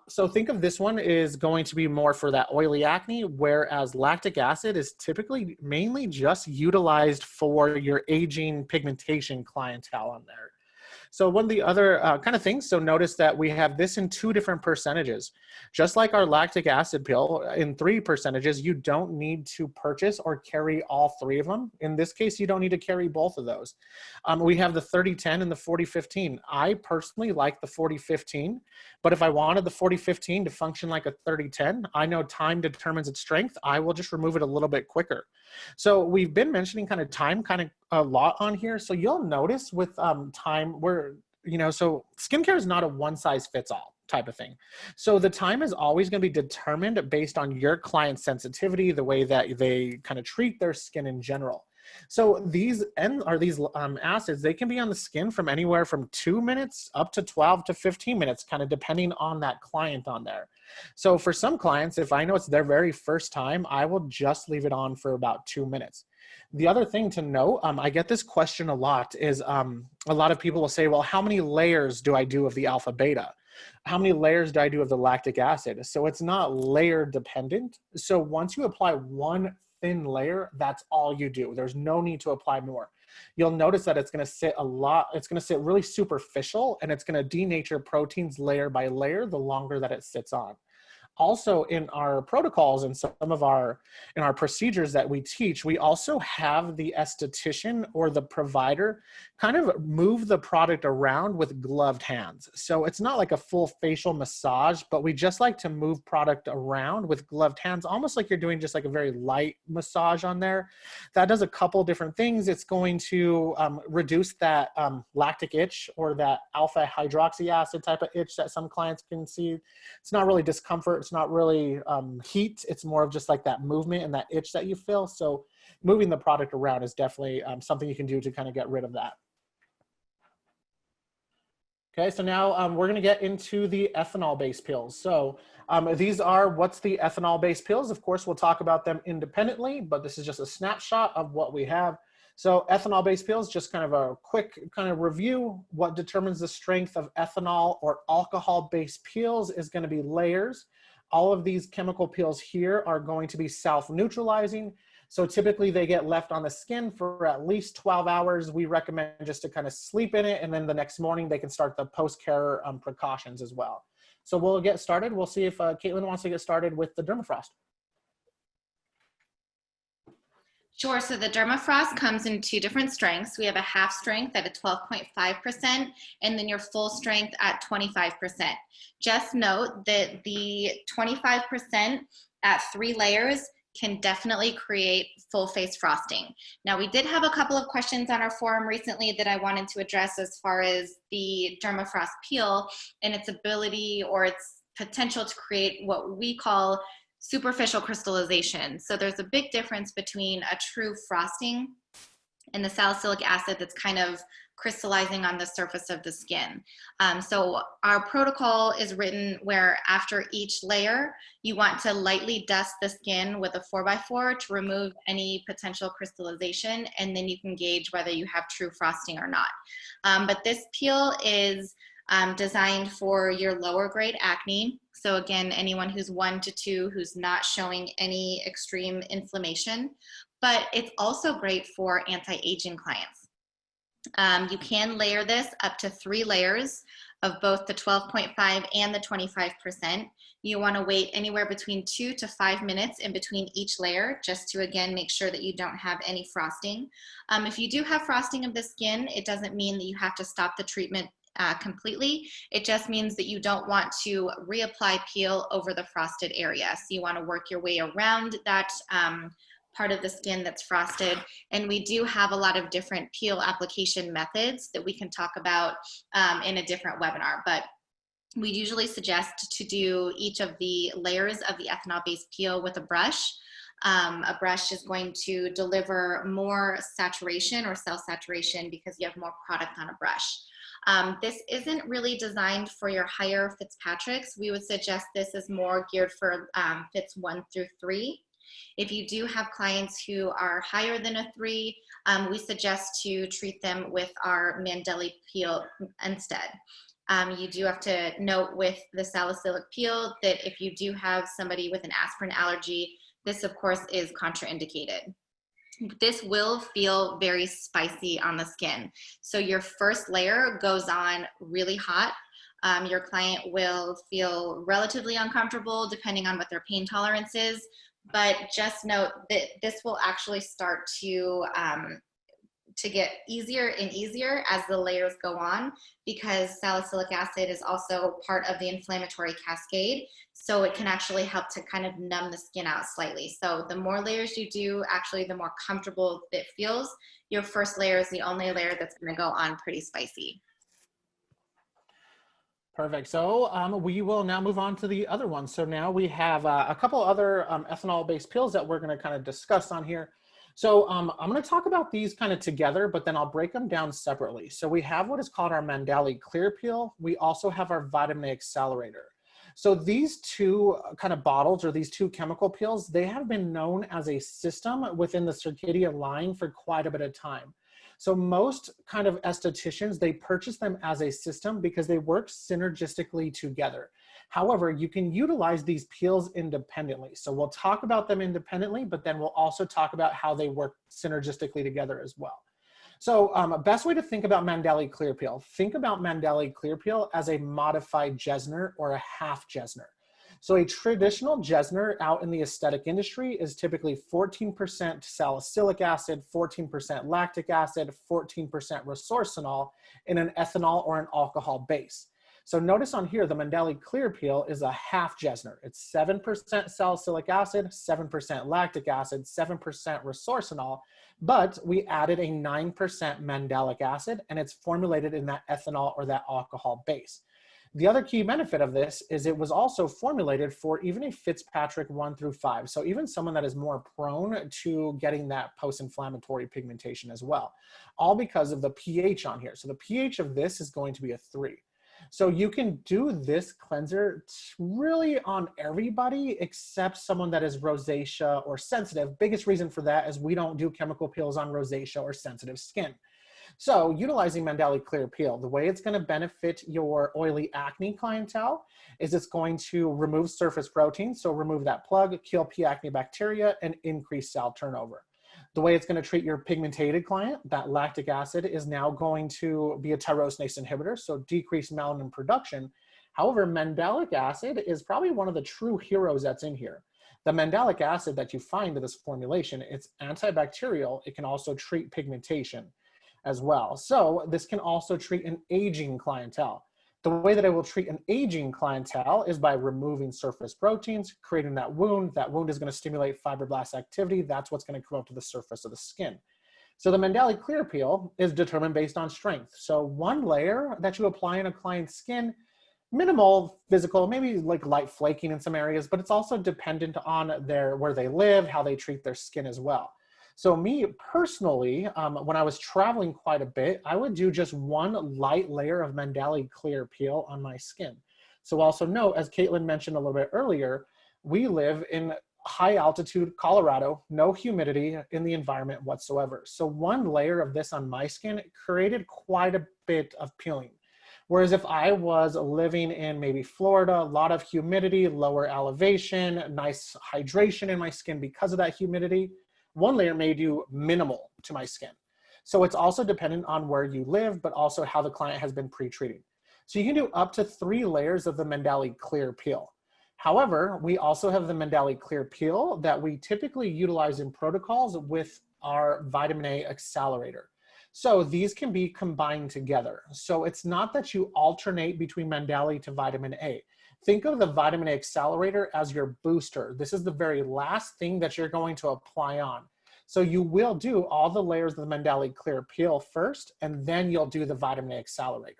So think of this one is going to be more for that oily acne, whereas lactic acid is typically mainly just utilized for your aging pigmentation clientele on there. So one of the other kind of things, so notice that we have this in 2 different percentages. Just like our lactic acid pill in 3 percentages, you don't need to purchase or carry all 3 of them. In this case, you don't need to carry both of those. We have the 30-10 and the 40-15. I personally like the 40-15, but if I wanted the 40-15 to function like a 30-10, I know time determines its strength. I will just remove it a little bit quicker. So we've been mentioning kind of time kind of a lot on here. So you'll notice with time where, so skincare is not a one size fits all type of thing. So the time is always going to be determined based on your client's sensitivity, the way that they kind of treat their skin in general. So these acids, they can be on the skin from anywhere from 2 minutes up to 12 to 15 minutes, kind of depending on that client on there. So for some clients, if I know it's their very first time, I will just leave it on for about 2 minutes. The other thing to note, I get this question a lot, is a lot of people will say, well, how many layers do I do of the alpha beta? How many layers do I do of the lactic acid? So it's not layer dependent. So once you apply one thin layer, that's all you do. There's no need to apply more. You'll notice that it's going to sit it's going to sit really superficial, and it's going to denature proteins layer by layer the longer that it sits on. Also in our protocols and some of our procedures that we teach, we also have the esthetician or the provider kind of move the product around with gloved hands. So it's not like a full facial massage, but we just like to move product around with gloved hands, almost like you're doing just like a very light massage on there. That does a couple different things. It's going to reduce that lactic itch or that alpha hydroxy acid type of itch that some clients can see. It's not really discomfort. It's not really heat. It's more of just like that movement and that itch that you feel. So moving the product around is definitely something you can do to kind of get rid of that. Okay, so now we're going to get into the ethanol-based pills. So these are what's the ethanol-based pills. Of course, we'll talk about them independently, but this is just a snapshot of what we have. So ethanol-based pills, just kind of a quick kind of review. What determines the strength of ethanol or alcohol-based peels is going to be layers. All of these chemical peels here are going to be self-neutralizing. So typically they get left on the skin for at least 12 hours. We recommend just to kind of sleep in it, and then the next morning they can start the post-care precautions as well. So we'll get started. We'll see if Caitlin wants to get started with the Dermafrost. Sure, so the Dermafrost comes in 2 different strengths. We have a half strength at a 12.5% and then your full strength at 25%. Just note that the 25% at 3 layers can definitely create full face frosting. Now, we did have a couple of questions on our forum recently that I wanted to address as far as the Dermafrost peel and its ability or its potential to create what we call superficial crystallization. So there's a big difference between a true frosting and the salicylic acid that's kind of crystallizing on the surface of the skin. So our protocol is written where after each layer, you want to lightly dust the skin with a 4x4 to remove any potential crystallization, and then you can gauge whether you have true frosting or not. But this peel is designed for your lower grade acne. So again, anyone who's 1 to 2 who's not showing any extreme inflammation, but it's also great for anti-aging clients. You can layer this up to 3 layers. of both the 12.5 and the 25%. You want to wait anywhere between 2 to 5 minutes in between each layer, just to, again, make sure that you don't have any frosting. If you do have frosting of the skin, it doesn't mean that you have to stop the treatment completely. It just means that you don't want to reapply peel over the frosted area. So you want to work your way around that part of the skin that's frosted. And we do have a lot of different peel application methods that we can talk about in a different webinar. But we usually suggest to do each of the layers of the ethanol-based peel with a brush. A brush is going to deliver more saturation or cell saturation because you have more product on a brush. This isn't really designed for your higher Fitzpatricks. We would suggest this is more geared for Fitz 1 through 3. If you do have clients who are higher than a 3, we suggest to treat them with our Mandelli peel instead. You do have to note with the salicylic peel that if you do have somebody with an aspirin allergy, this of course is contraindicated. This will feel very spicy on the skin. So your first layer goes on really hot. Your client will feel relatively uncomfortable depending on what their pain tolerance is, but just note that this will actually start to get easier and easier as the layers go on, because salicylic acid is also part of the inflammatory cascade. So it can actually help to kind of numb the skin out slightly. So the more layers you do, actually the more comfortable it feels. Your first layer is the only layer that's going to go on pretty spicy. Perfect. So we will now move on to the other one. So now we have a couple other ethanol-based peels that we're going to kind of discuss on here. So I'm going to talk about these kind of together, but then I'll break them down separately. So we have what is called our Mandelli Clear Peel. We also have our Vitamin A Accelerator. So these two kind of bottles, or these two chemical peels, they have been known as a system within the Circadia line for quite a bit of time. So most kind of estheticians, they purchase them as a system because they work synergistically together. However, you can utilize these peels independently. So we'll talk about them independently, but then we'll also talk about how they work synergistically together as well. So best way to think about Mandelli Clear Peel. Think about Mandelli Clear Peel as a modified Gesner or a half Gesner. So a traditional Gesner out in the aesthetic industry is typically 14% salicylic acid, 14% lactic acid, 14% resorcinol in an ethanol or an alcohol base. So notice on here, the Mandelli Clear Peel is a half Gesner. It's 7% salicylic acid, 7% lactic acid, 7% resorcinol, but we added a 9% mandelic acid, and it's formulated in that ethanol or that alcohol base. The other key benefit of this is it was also formulated for even a Fitzpatrick 1 through 5. So even someone that is more prone to getting that post-inflammatory pigmentation as well, all because of the pH on here. So the pH of this is going to be a 3. So you can do this cleanser really on everybody except someone that is rosacea or sensitive. Biggest reason for that is we don't do chemical peels on rosacea or sensitive skin. So utilizing Mandelli Clear Peel, the way it's going to benefit your oily acne clientele is it's going to remove surface protein, so remove that plug, kill P. acne bacteria, and increase cell turnover. The way it's going to treat your pigmented client, that lactic acid is now going to be a tyrosinase inhibitor, so decrease melanin production. However, mandelic acid is probably one of the true heroes that's in here. The mandelic acid that you find in this formulation, it's antibacterial. It can also treat pigmentation as well. So this can also treat an aging clientele. The way that I will treat an aging clientele is by removing surface proteins, creating that wound. That wound is going to stimulate fibroblast activity. That's what's going to come up to the surface of the skin. So the Mandelli Clear Peel is determined based on strength. So one layer that you apply in a client's skin, minimal physical, maybe like light flaking in some areas, but it's also dependent on where they live, how they treat their skin as well. So me personally, when I was traveling quite a bit, I would do just one light layer of Mandelli Clear Peel on my skin. So also note, as Caitlin mentioned a little bit earlier, we live in high altitude Colorado, no humidity in the environment whatsoever. So one layer of this on my skin created quite a bit of peeling. Whereas if I was living in maybe Florida, a lot of humidity, lower elevation, nice hydration in my skin because of that humidity, one layer may do minimal to my skin. So it's also dependent on where you live, but also how the client has been pre-treated. So you can do up to 3 layers of the Mandeli Clear Peel. However, we also have the Mandeli Clear Peel that we typically utilize in protocols with our vitamin A accelerator. So these can be combined together. So it's not that you alternate between Mandeli to vitamin A. Think of the vitamin A accelerator as your booster. This is the very last thing that you're going to apply on. So you will do all the layers of the Mandeli Clear Peel first, and then you'll do the vitamin A accelerator.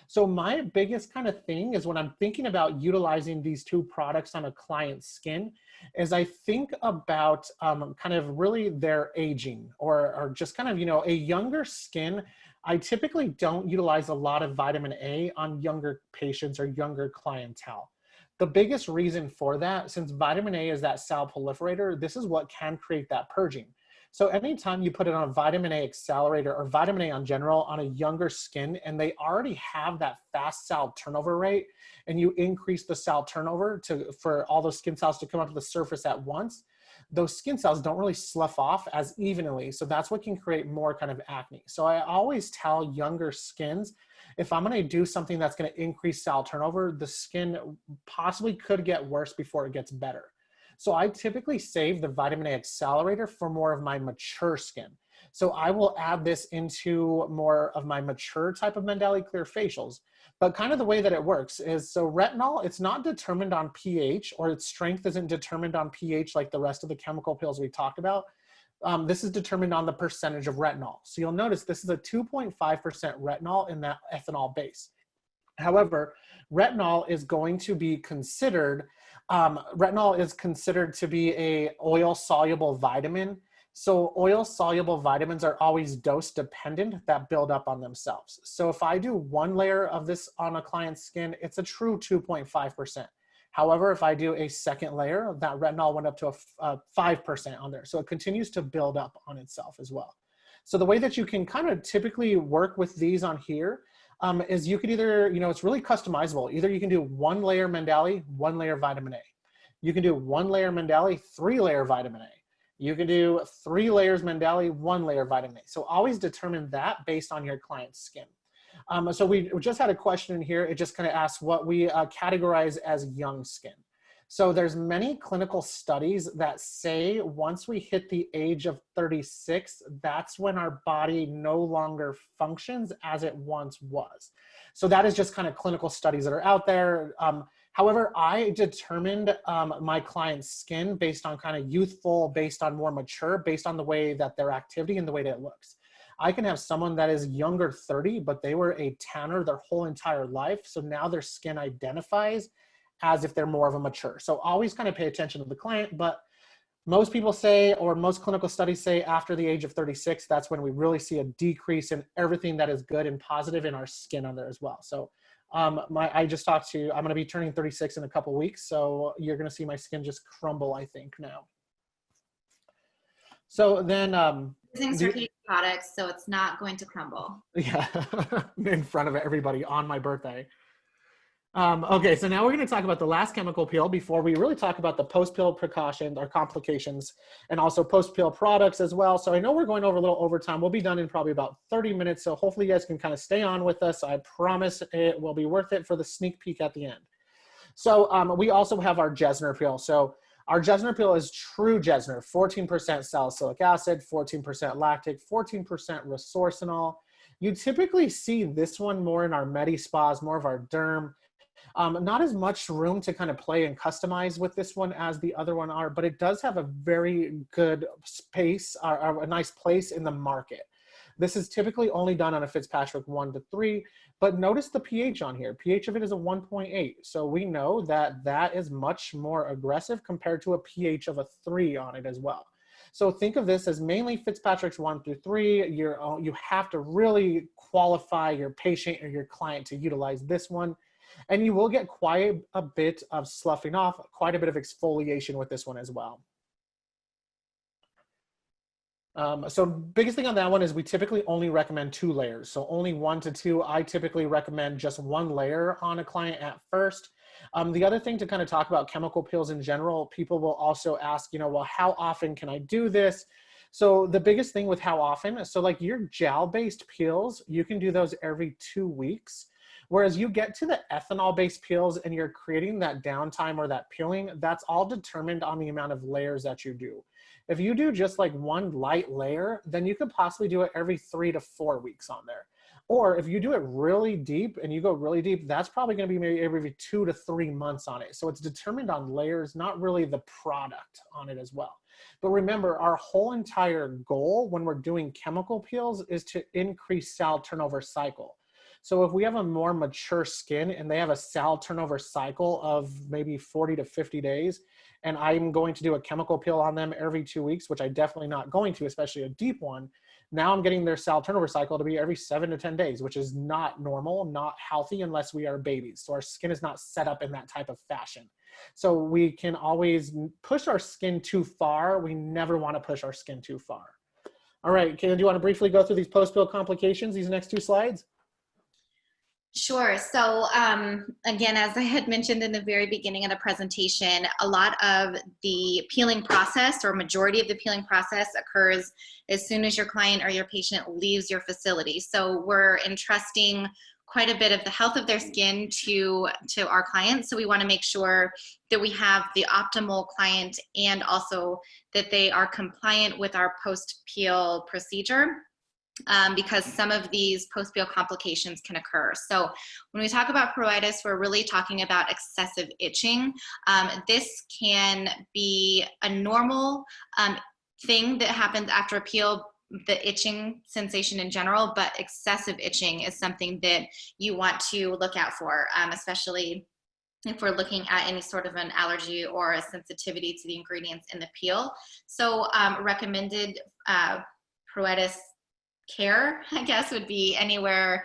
So my biggest kind of thing is when I'm thinking about utilizing these two products on a client's skin is I think about kind of really their aging or just kind of, you know, a younger skin. I typically don't utilize a lot of vitamin A on younger patients or younger clientele. The biggest reason for that, since vitamin A is that cell proliferator, this is what can create that purging. So anytime you put it on a vitamin A accelerator or vitamin A in general on a younger skin and they already have that fast cell turnover rate and you increase the cell turnover for all those skin cells to come up to the surface at once, those skin cells don't really slough off as evenly. So that's what can create more kind of acne. So I always tell younger skins, if I'm going to do something that's going to increase cell turnover, the skin possibly could get worse before it gets better. So I typically save the vitamin A accelerator for more of my mature skin. So I will add this into more of my mature type of Mandeli Clear facials. But kind of the way that it works is, so retinol, it's not determined on pH, or its strength isn't determined on pH like the rest of the chemical peels we talked about. This is determined on the percentage of retinol. So you'll notice this is a 2.5% retinol in that ethanol base. However, retinol is going to be considered, retinol is considered to be a oil-soluble vitamin. So oil-soluble vitamins are always dose-dependent that build up on themselves. So if I do 1 layer of this on a client's skin, it's a true 2.5%. However, if I do a second layer, that retinol went up to a 5% on there. So it continues to build up on itself as well. So the way that you can kind of typically work with these on here is you could either, you know, it's really customizable. Either you can do 1 layer Mandeli, 1 layer vitamin A. You can do 1 layer Mandeli, 3 layer vitamin A. You can do 3 layers Mandeli, 1 layer vitamin A. So always determine that based on your client's skin. So we just had a question in here. It just kind of asks what we categorize as young skin. So there's many clinical studies that say once we hit the age of 36, that's when our body no longer functions as it once was. So that is just kind of clinical studies that are out there. However, I determined my client's skin based on kind of youthful, based on more mature, based on the way that their activity and the way that it looks. I can have someone that is younger 30, but they were a tanner their whole entire life. So now their skin identifies as if they're more of a mature. So always kind of pay attention to the client, but most people say, or most clinical studies say after the age of 36, that's when we really see a decrease in everything that is good and positive in our skin on there as well. So I just talked to, I'm going to be turning 36 in a couple weeks. So you're going to see my skin just crumble, I think now. So then, using Circadian products, so it's not going to crumble. Yeah, in front of everybody on my birthday. Okay, so now we're going to talk about the last chemical peel before we really talk about the post-peel precautions or complications and also post-peel products as well. So I know we're going over a little overtime. We'll be done in probably about 30 minutes. So hopefully you guys can kind of stay on with us. I promise it will be worth it for the sneak peek at the end. So we also have our Jesner peel. So our Jesner peel is true Jesner, 14% salicylic acid, 14% lactic, 14% resorcinol. You typically see this one more in our Medi Spas, more of our derm. Not as much room to kind of play and customize with this one as the other one are, but it does have a very good space, or a nice place in the market. This is typically only done on a Fitzpatrick 1 to 3, but notice the pH on here. pH of it is a 1.8. So we know that that is much more aggressive compared to a pH of a 3 on it as well. So think of this as mainly Fitzpatrick's 1 through 3. You have to really qualify your patient or your client to utilize this one. And you will get quite a bit of sloughing off, quite a bit of exfoliation with this one as well. So biggest thing on that one is we typically only recommend 2 layers. So only 1 to 2. I typically recommend just 1 layer on a client at first. The other thing to kind of talk about chemical peels in general, people will also ask, you know, well, how often can I do this? So the biggest thing with how often, so like your gel-based peels, you can do those every 2 weeks. Whereas you get to the ethanol-based peels and you're creating that downtime or that peeling, that's all determined on the amount of layers that you do. If you do just like one light layer, then you could possibly do it every 3 to 4 weeks on there. Or if you do it really deep and you go really deep, that's probably going to be maybe every 2 to 3 months on it. So it's determined on layers, not really the product on it as well. But remember, our whole entire goal when we're doing chemical peels is to increase cell turnover cycle. So if we have a more mature skin and they have a cell turnover cycle of maybe 40 to 50 days, and I'm going to do a chemical peel on them every 2 weeks, which I definitely not going to, especially a deep one, now I'm getting their cell turnover cycle to be every 7 to 10 days, which is not normal, not healthy unless we are babies. So our skin is not set up in that type of fashion. So we can always push our skin too far. We never want to push our skin too far. All right, Kayla, do you want to briefly go through these post-peel complications, these next 2 slides? Sure. So again, as I had mentioned in the very beginning of the presentation, a lot of the peeling process or majority of the peeling process occurs as soon as your client or your patient leaves your facility. So we're entrusting quite a bit of the health of their skin to our clients. So we want to make sure that we have the optimal client and also that they are compliant with our post-peel procedure. Because some of these post-peel complications can occur. So when we talk about pruritus, we're really talking about excessive itching. This can be a normal thing that happens after a peel, the itching sensation in general, but excessive itching is something that you want to look out for, especially if we're looking at any sort of an allergy or a sensitivity to the ingredients in the peel. So recommended pruritus care, I guess, would be anywhere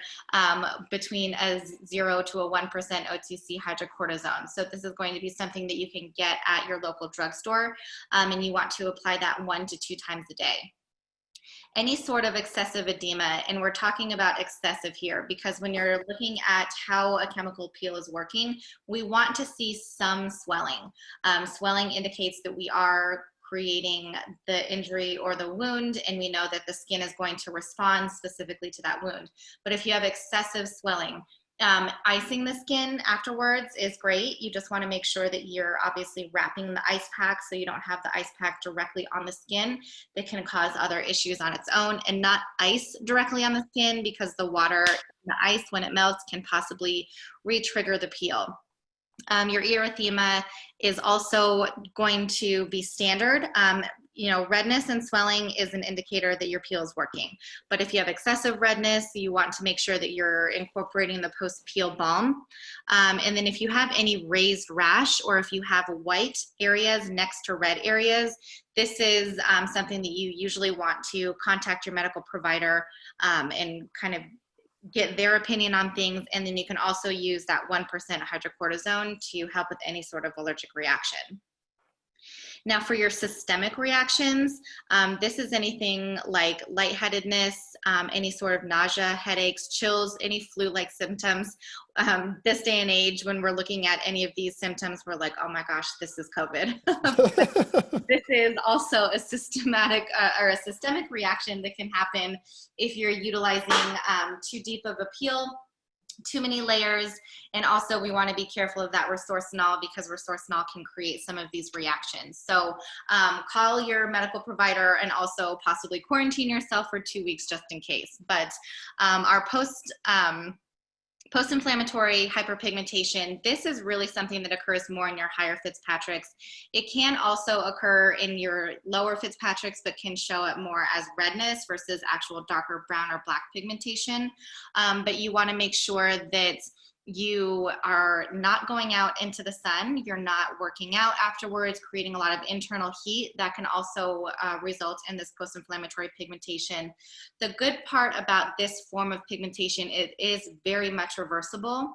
between a 0 to a 1% OTC hydrocortisone. So this is going to be something that you can get at your local drugstore, and you want to apply that 1 to 2 times a day. Any sort of excessive edema, and we're talking about excessive here because when you're looking at how a chemical peel is working, we want to see some swelling. Swelling indicates that we are creating the injury or the wound, and we know that the skin is going to respond specifically to that wound. But if you have excessive swelling, icing the skin afterwards is great. You just want to make sure that you're obviously wrapping the ice pack so you don't have the ice pack directly on the skin that can cause other issues on its own, and not ice directly on the skin because the water, the ice, when it melts, can possibly re-trigger the peel. Your erythema is also going to be standard. Redness and swelling is an indicator that your peel is working. But if you have excessive redness, you want to make sure that you're incorporating the post-peel balm. And then if you have any raised rash or if you have white areas next to red areas, this is something that you usually want to contact your medical provider and kind of get their opinion on things, and then you can also use that 1% hydrocortisone to help with any sort of allergic reaction. Now for your systemic reactions, this is anything like lightheadedness, any sort of nausea, headaches, chills, any flu-like symptoms. This day and age, when we're looking at any of these symptoms, we're like, oh my gosh, this is COVID. This is also a systemic reaction that can happen if you're utilizing too deep of a peel, too many layers, and also we want to be careful of that resorcinol because resorcinol can create some of these reactions. So call your medical provider and also possibly quarantine yourself for 2 weeks just in case. But our post-inflammatory hyperpigmentation, this is really something that occurs more in your higher Fitzpatrick's. It can also occur in your lower Fitzpatrick's, but can show up more as redness versus actual darker brown or black pigmentation. But you want to make sure that you are not going out into the sun, you're not working out afterwards, creating a lot of internal heat that can also result in this post-inflammatory pigmentation. The good part about this form of pigmentation, it is very much reversible.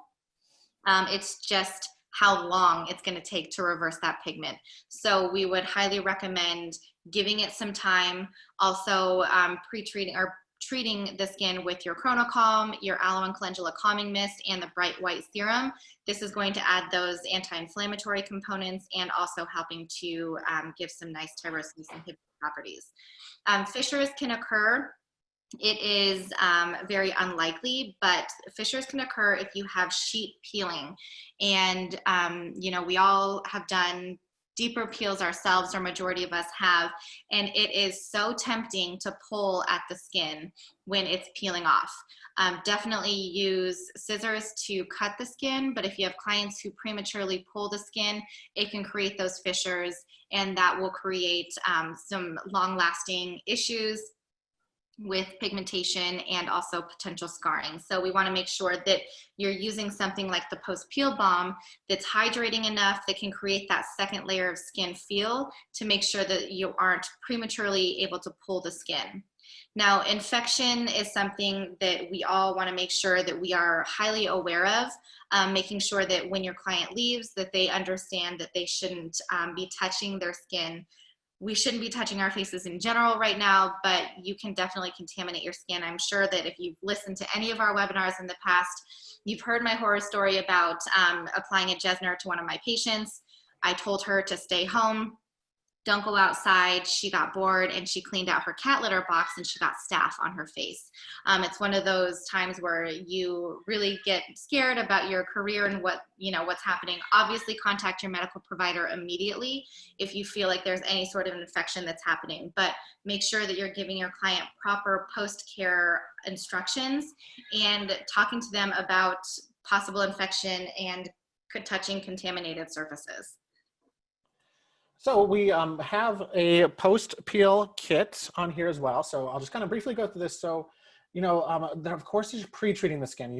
It's just how long it's going to take to reverse that pigment. So we would highly recommend giving it some time, also pre-treating or treating the skin with your Chronocalm, your Aloe and Calendula Calming Mist, and the Bright White Serum. This is going to add those anti-inflammatory components and also helping to give some nice tyrosine inhibitor properties. Fissures can occur it is very unlikely, but fissures can occur if you have sheet peeling. And, we all have done deeper peels ourselves, or majority of us have, and it is so tempting to pull at the skin when it's peeling off. Definitely use scissors to cut the skin, but if you have clients who prematurely pull the skin, it can create those fissures, and that will create some long lasting issues with pigmentation and also potential scarring. So we want to make sure that you're using something like the post peel balm that's hydrating enough, that can create that second layer of skin feel, to make sure that you aren't prematurely able to pull the skin. Now, infection is something that we all want to make sure that we are highly aware of, making sure that when your client leaves, that they understand that they shouldn't be touching their skin. We shouldn't be touching our faces in general right now, but you can definitely contaminate your skin. I'm sure that if you've listened to any of our webinars in the past, you've heard my horror story about applying a Jesner to one of my patients. I told her to stay home, don't go outside. She got bored and she cleaned out her cat litter box and she got staph on her face. It's one of those times where you really get scared about your career and what's happening. Obviously, contact your medical provider immediately if you feel like there's any sort of infection that's happening, but make sure that you're giving your client proper post-care instructions and talking to them about possible infection and touching contaminated surfaces. So we have a post-peel kit on here as well. So I'll just kind of briefly go through this. So, of course, you're pre-treating the skin.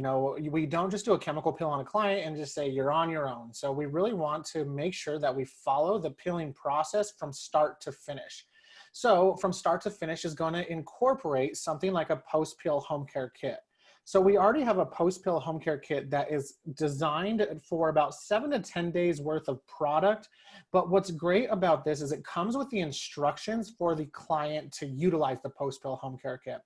We don't just do a chemical peel on a client and just say you're on your own. So we really want to make sure that we follow the peeling process from start to finish. So from start to finish is going to incorporate something like a post-peel home care kit. So we already have a post-peel home care kit that is designed for about 7 to 10 days worth of product. But what's great about this is it comes with the instructions for the client to utilize the post-peel home care kit.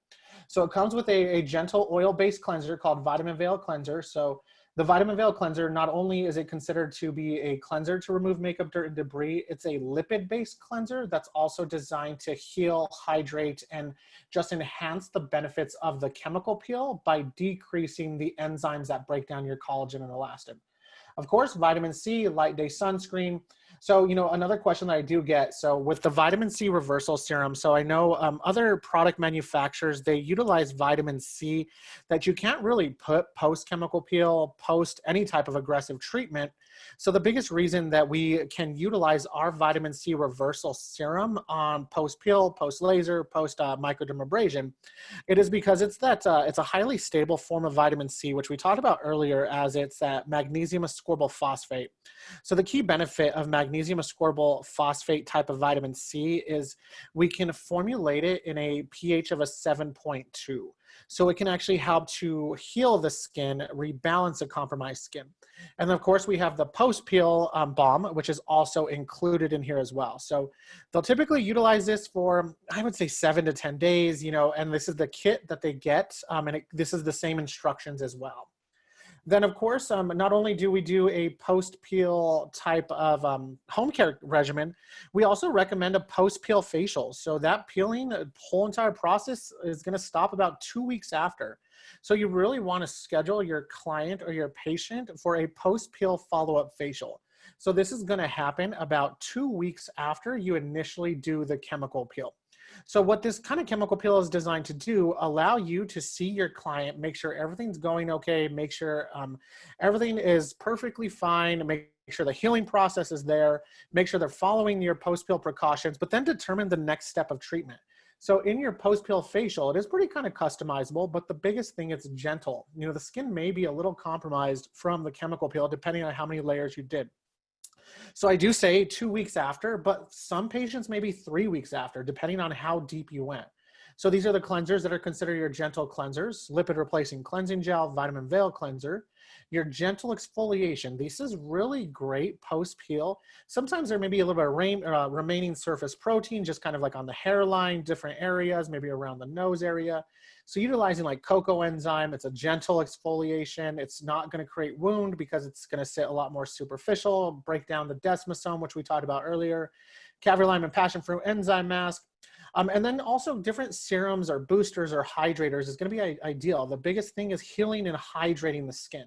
So it comes with a gentle oil-based cleanser called Vitamin Veil Cleanser. So the Vitamin Veil Cleanser, not only is it considered to be a cleanser to remove makeup, dirt, and debris, it's a lipid-based cleanser that's also designed to heal, hydrate, and just enhance the benefits of the chemical peel by decreasing the enzymes that break down your collagen and elastin. Of course, vitamin C, light day sunscreen. So, another question that I do get, so with the vitamin C reversal serum, so I know other product manufacturers, they utilize vitamin C that you can't really put post chemical peel, post any type of aggressive treatment. So the biggest reason that we can utilize our vitamin C reversal serum on post peel, post laser, post microdermabrasion, it is because it's a highly stable form of vitamin C, which we talked about earlier, as it's that magnesium ascorbyl phosphate. So the key benefit of magnesium ascorbyl phosphate type of vitamin C is we can formulate it in a pH of a 7.2. So it can actually help to heal the skin, rebalance a compromised skin. And of course, we have the post-peel balm, which is also included in here as well. So they'll typically utilize this for, I would say, 7 to 10 days, and this is the kit that they get, and this is the same instructions as well. Then, of course, not only do we do a post-peel type of home care regimen, we also recommend a post-peel facial. So that peeling, the whole entire process is going to stop about 2 weeks after. So you really want to schedule your client or your patient for a post-peel follow-up facial. So this is going to happen about 2 weeks after you initially do the chemical peel. So what this kind of chemical peel is designed to do, allow you to see your client, make sure everything's going okay, make sure everything is perfectly fine, make sure the healing process is there, make sure they're following your post-peel precautions, but then determine the next step of treatment. So in your post-peel facial, it is pretty kind of customizable, but the biggest thing, it's gentle. The skin may be a little compromised from the chemical peel, depending on how many layers you did. So I do say 2 weeks after, but some patients maybe 3 weeks after, depending on how deep you went. So these are the cleansers that are considered your gentle cleansers: lipid replacing cleansing gel, vitamin veil cleanser, your gentle exfoliation. This is really great post-peel. Sometimes there may be a little bit of remaining surface protein, just kind of like on the hairline, different areas, maybe around the nose area. So utilizing like cocoa enzyme, it's a gentle exfoliation. It's not going to create wound because it's going to sit a lot more superficial, break down the desmosome, which we talked about earlier. Caviar lime and passion fruit enzyme mask. And then also different serums or boosters or hydrators is going to be ideal. The biggest thing is healing and hydrating the skin.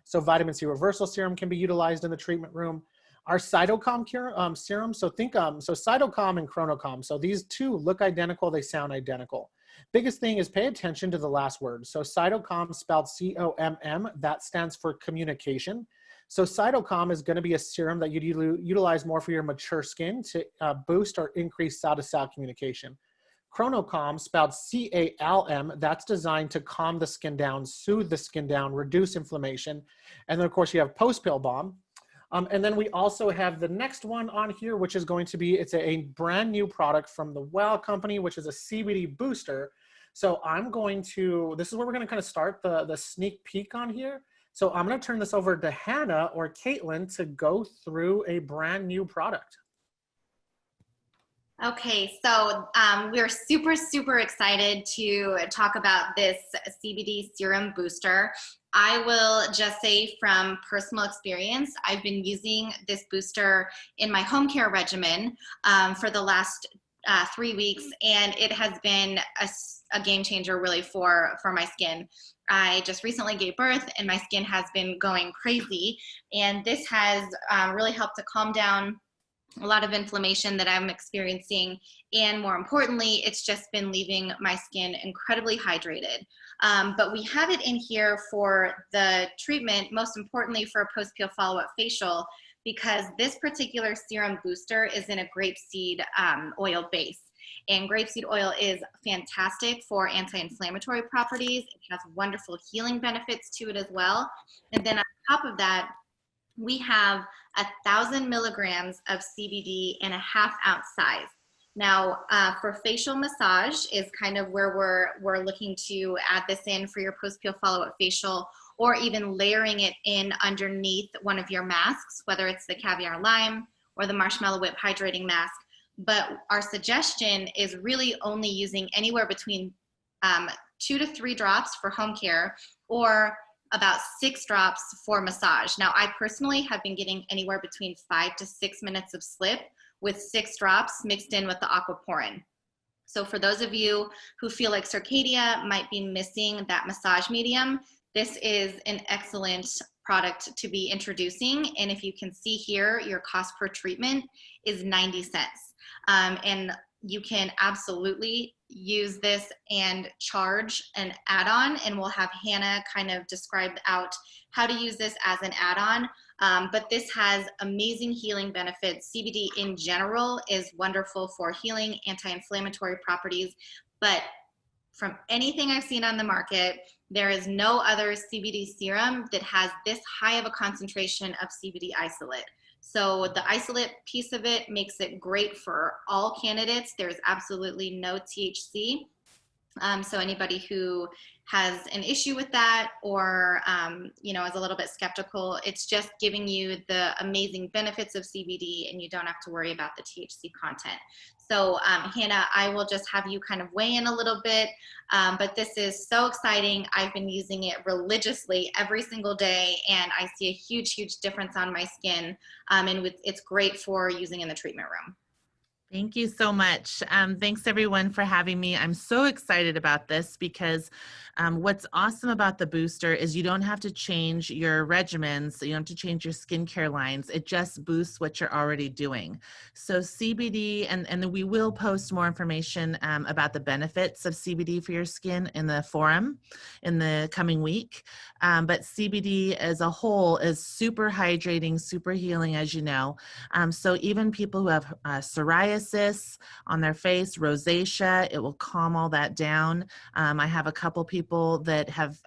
So vitamin C reversal serum can be utilized in the treatment room. Our Cytocom serum, so think, so Cytocom and Chronocom. So these two look identical, they sound identical. Biggest thing is pay attention to the last word. So Cytocom spelled C-O-M-M, that stands for communication. So Cytocom is going to be a serum that you'd utilize more for your mature skin to boost or increase cell-to-cell communication. Chronocom, spelled C-A-L-M, that's designed to calm the skin down, soothe the skin down, reduce inflammation. And then, of course, you have Post-Pill Balm. And then we also have the next one on here, which is going to be, it's a brand new product from the Well Company, which is a CBD booster. So I'm going to, this is where we're going to kind of start the sneak peek on here. So I'm going to turn this over to Hannah or Caitlin to go through a brand new product. Okay, so we're super, super excited to talk about this CBD serum booster. I will just say from personal experience, I've been using this booster in my home care regimen for the last 3 weeks, and it has been a game changer really for my skin. I just recently gave birth and my skin has been going crazy, and this has really helped to calm down a lot of inflammation that I'm experiencing, and more importantly, it's just been leaving my skin incredibly hydrated. But we have it in here for the treatment, most importantly for a post-peel follow-up facial, because this particular serum booster is in a grapeseed oil base. And grapeseed oil is fantastic for anti-inflammatory properties. It has wonderful healing benefits to it as well. And then on top of that, we have 1,000 milligrams of CBD in a ½ ounce size. Now, for facial massage is kind of where we're looking to add this in for your post-peel follow-up facial, or even layering it in underneath one of your masks, whether it's the caviar lime or the marshmallow whip hydrating mask. But our suggestion is really only using anywhere between 2 to 3 drops for home care, or about 6 drops for massage. Now, I personally have been getting anywhere between 5 to 6 minutes of slip with 6 drops mixed in with the aquaporin. So for those of you who feel like Circadia might be missing that massage medium, this is an excellent product to be introducing. And if you can see here, your cost per treatment is 90 cents. And you can absolutely use this and charge an add-on, and we'll have Hannah kind of describe out how to use this as an add-on. But this has amazing healing benefits. CBD in general is wonderful for healing, anti-inflammatory properties, but from anything I've seen on the market, there is no other CBD serum that has this high of a concentration of CBD isolate. So the isolate piece of it makes it great for all candidates. There's absolutely no THC. So anybody who has an issue with that, or you know, is a little bit skeptical, it's just giving you the amazing benefits of CBD, and you don't have to worry about the THC content. So Hannah, I will just have you kind of weigh in a little bit, but this is so exciting. I've been using it religiously every single day, and I see a huge, huge difference on my skin, and it's great for using in the treatment room. Thank you so much. Thanks everyone for having me. I'm so excited about this because what's awesome about the booster is you don't have to change your regimens. You don't have to change your skincare lines. It just boosts what you're already doing. So CBD, and we will post more information about the benefits of CBD for your skin in the forum in the coming week. But CBD as a whole is super hydrating, super healing, as you know. So even people who have psoriasis on their face, rosacea, it will calm all that down. I have a couple people that have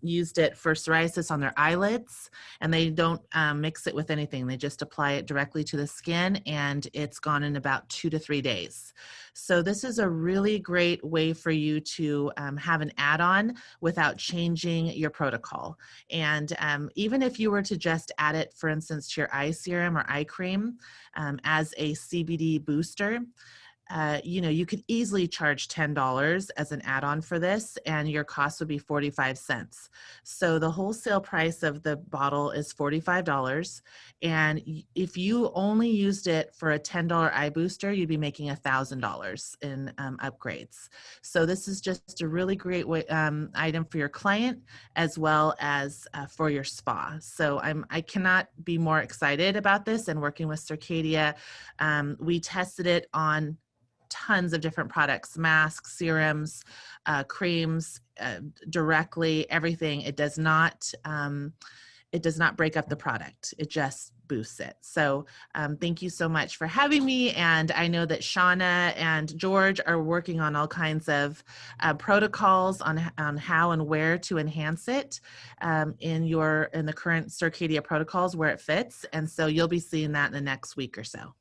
used it for psoriasis on their eyelids, and they don't mix it with anything. They just apply it directly to the skin, and it's gone in about 2 to 3 days. So this is a really great way for you to have an add-on without changing your protocol. And even if you were to just add it, for instance, to your eye serum or eye cream as a CBD booster, you know, you could easily charge $10 as an add-on for this, and your cost would be 45 cents. So the wholesale price of the bottle is $45. And if you only used it for a $10 eye booster, you'd be making $1,000 in upgrades. So this is just a really great way, item for your client as well as for your spa. So I cannot be more excited about this and working with Circadia. We tested it on tons of different products, masks, serums, creams, directly, everything. It does not break up the product. It just boosts it. So thank you so much for having me. And I know that Shauna and George are working on all kinds of protocols on how and where to enhance it in the current Circadia protocols where it fits. And so you'll be seeing that in the next week or so.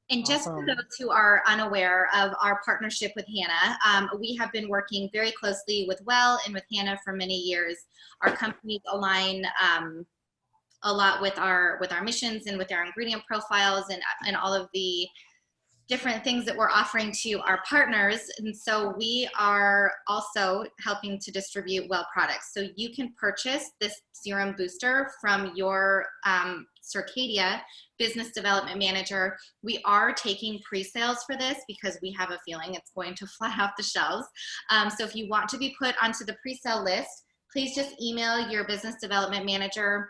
And just Awesome. for those who are unaware of our partnership with Hannah, we have been working very closely with Well and with Hannah for many years. Our companies align a lot with our missions and with our ingredient profiles and all of the different things that we're offering to our partners. And so we are also helping to distribute Well products. So you can purchase this serum booster from your Circadia business development manager. We are taking pre-sales for this because we have a feeling it's going to fly off the shelves. So if you want to be put onto the pre-sale list, please just email your business development manager.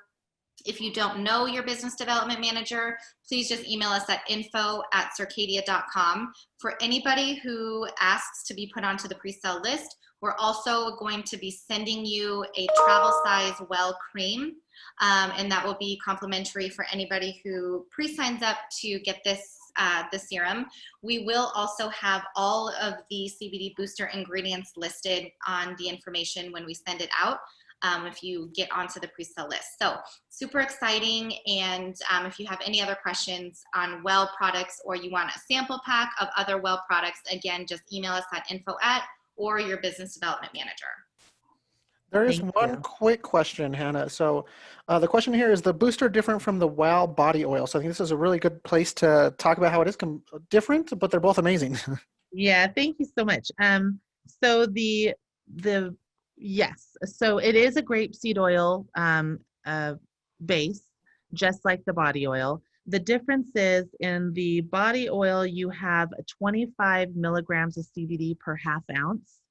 If you don't know your business development manager, please just email us at info@circadia.com. For anybody who asks to be put onto the pre-sale list, we're also going to be sending you a travel size Well cream, and that will be complimentary for anybody who pre-signs up to get this the serum. We will also have all of the CBD booster ingredients listed on the information when we send it out. If you get onto the pre-sale list. So super exciting. And if you have any other questions on Well products or you want a sample pack of other Well products, again, just email us at info@ or your business development manager. There is Thank one you. quick question, Hannah. So the question here is the booster different from the Wow body oil? So I think this is a really good place to talk about how it is different, but they're both amazing. Yeah, thank you so much. So yes, so it is a grapeseed oil base, just like the body oil. The difference is in the body oil, you have 25 milligrams of CBD per half ounce.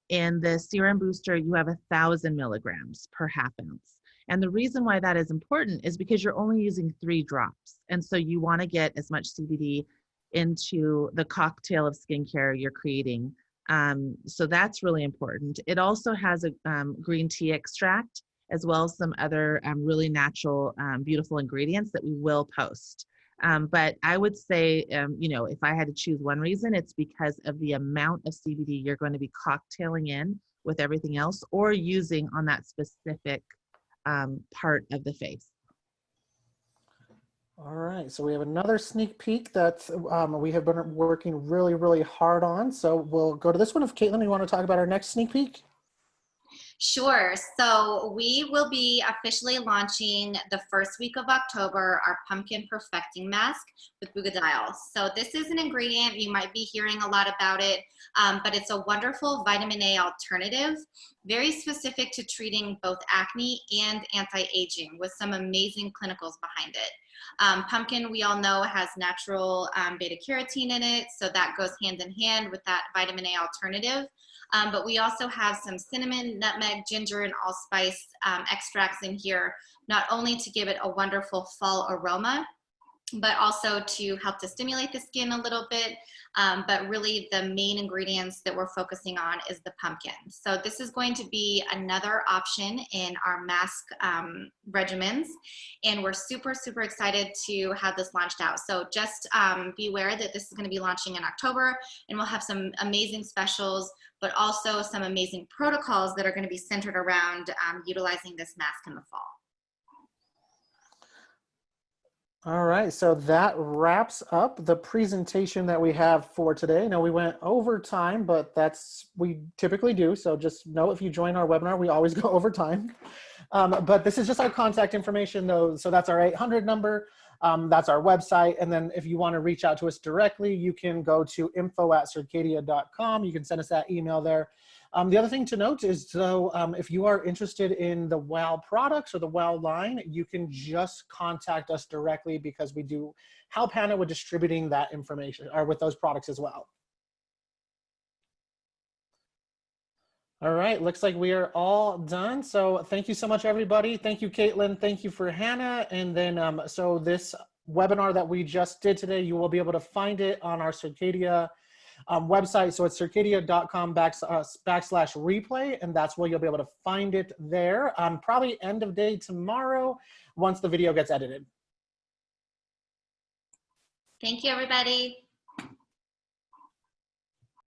In the serum booster, you have 1,000 milligrams per half ounce. And the reason why that is important is because you're only using 3 drops. And so you want to get as much CBD into the cocktail of skincare you're creating. So that's really important. It also has a green tea extract, as well as some other really natural, beautiful ingredients that we will post. But I would say, if I had to choose one reason, it's because of the amount of CBD you're going to be cocktailing in with everything else or using on that specific part of the face. All right, so we have another sneak peek that we have been working really, really hard on. So we'll go to this one. If Caitlin, you want to talk about our next sneak peek? Sure. So we will be officially launching the first week of October our pumpkin perfecting mask with Bugadiol. So this is an ingredient, you might be hearing a lot about it, but it's a wonderful vitamin A alternative, very specific to treating both acne and anti-aging with some amazing clinicals behind it. Pumpkin, we all know, has natural beta carotene in it, so that goes hand in hand with that vitamin A alternative. But we also have some cinnamon, nutmeg, ginger, and allspice extracts in here, not only to give it a wonderful fall aroma, but also to help to stimulate the skin a little bit. But really the main ingredients that we're focusing on is the pumpkin. So this is going to be another option in our mask regimens. And we're super, super excited to have this launched out. So just be aware that this is going to be launching in October, and we'll have some amazing specials, but also some amazing protocols that are going to be centered around utilizing this mask in the fall. All right, so that wraps up the presentation that we have for today. Now we went over time, but we typically do. So just know if you join our webinar, we always go over time. But this is just our contact information though. So that's our 800 number. That's our website. And then if you want to reach out to us directly, you can go to info@circadia.com. You can send us that email there. The other thing to note is, so if you are interested in the WOW products or the WOW line, you can just contact us directly because we do help Hannah with distributing that information or with those products as well. All right, looks like we are all done. So thank you so much, everybody. Thank you, Caitlin. Thank you for Hannah. And then, so this webinar that we just did today, you will be able to find it on our Circadia website. So it's circadia.com/replay, and that's where you'll be able to find it there. Probably end of day tomorrow once the video gets edited. Thank you, everybody.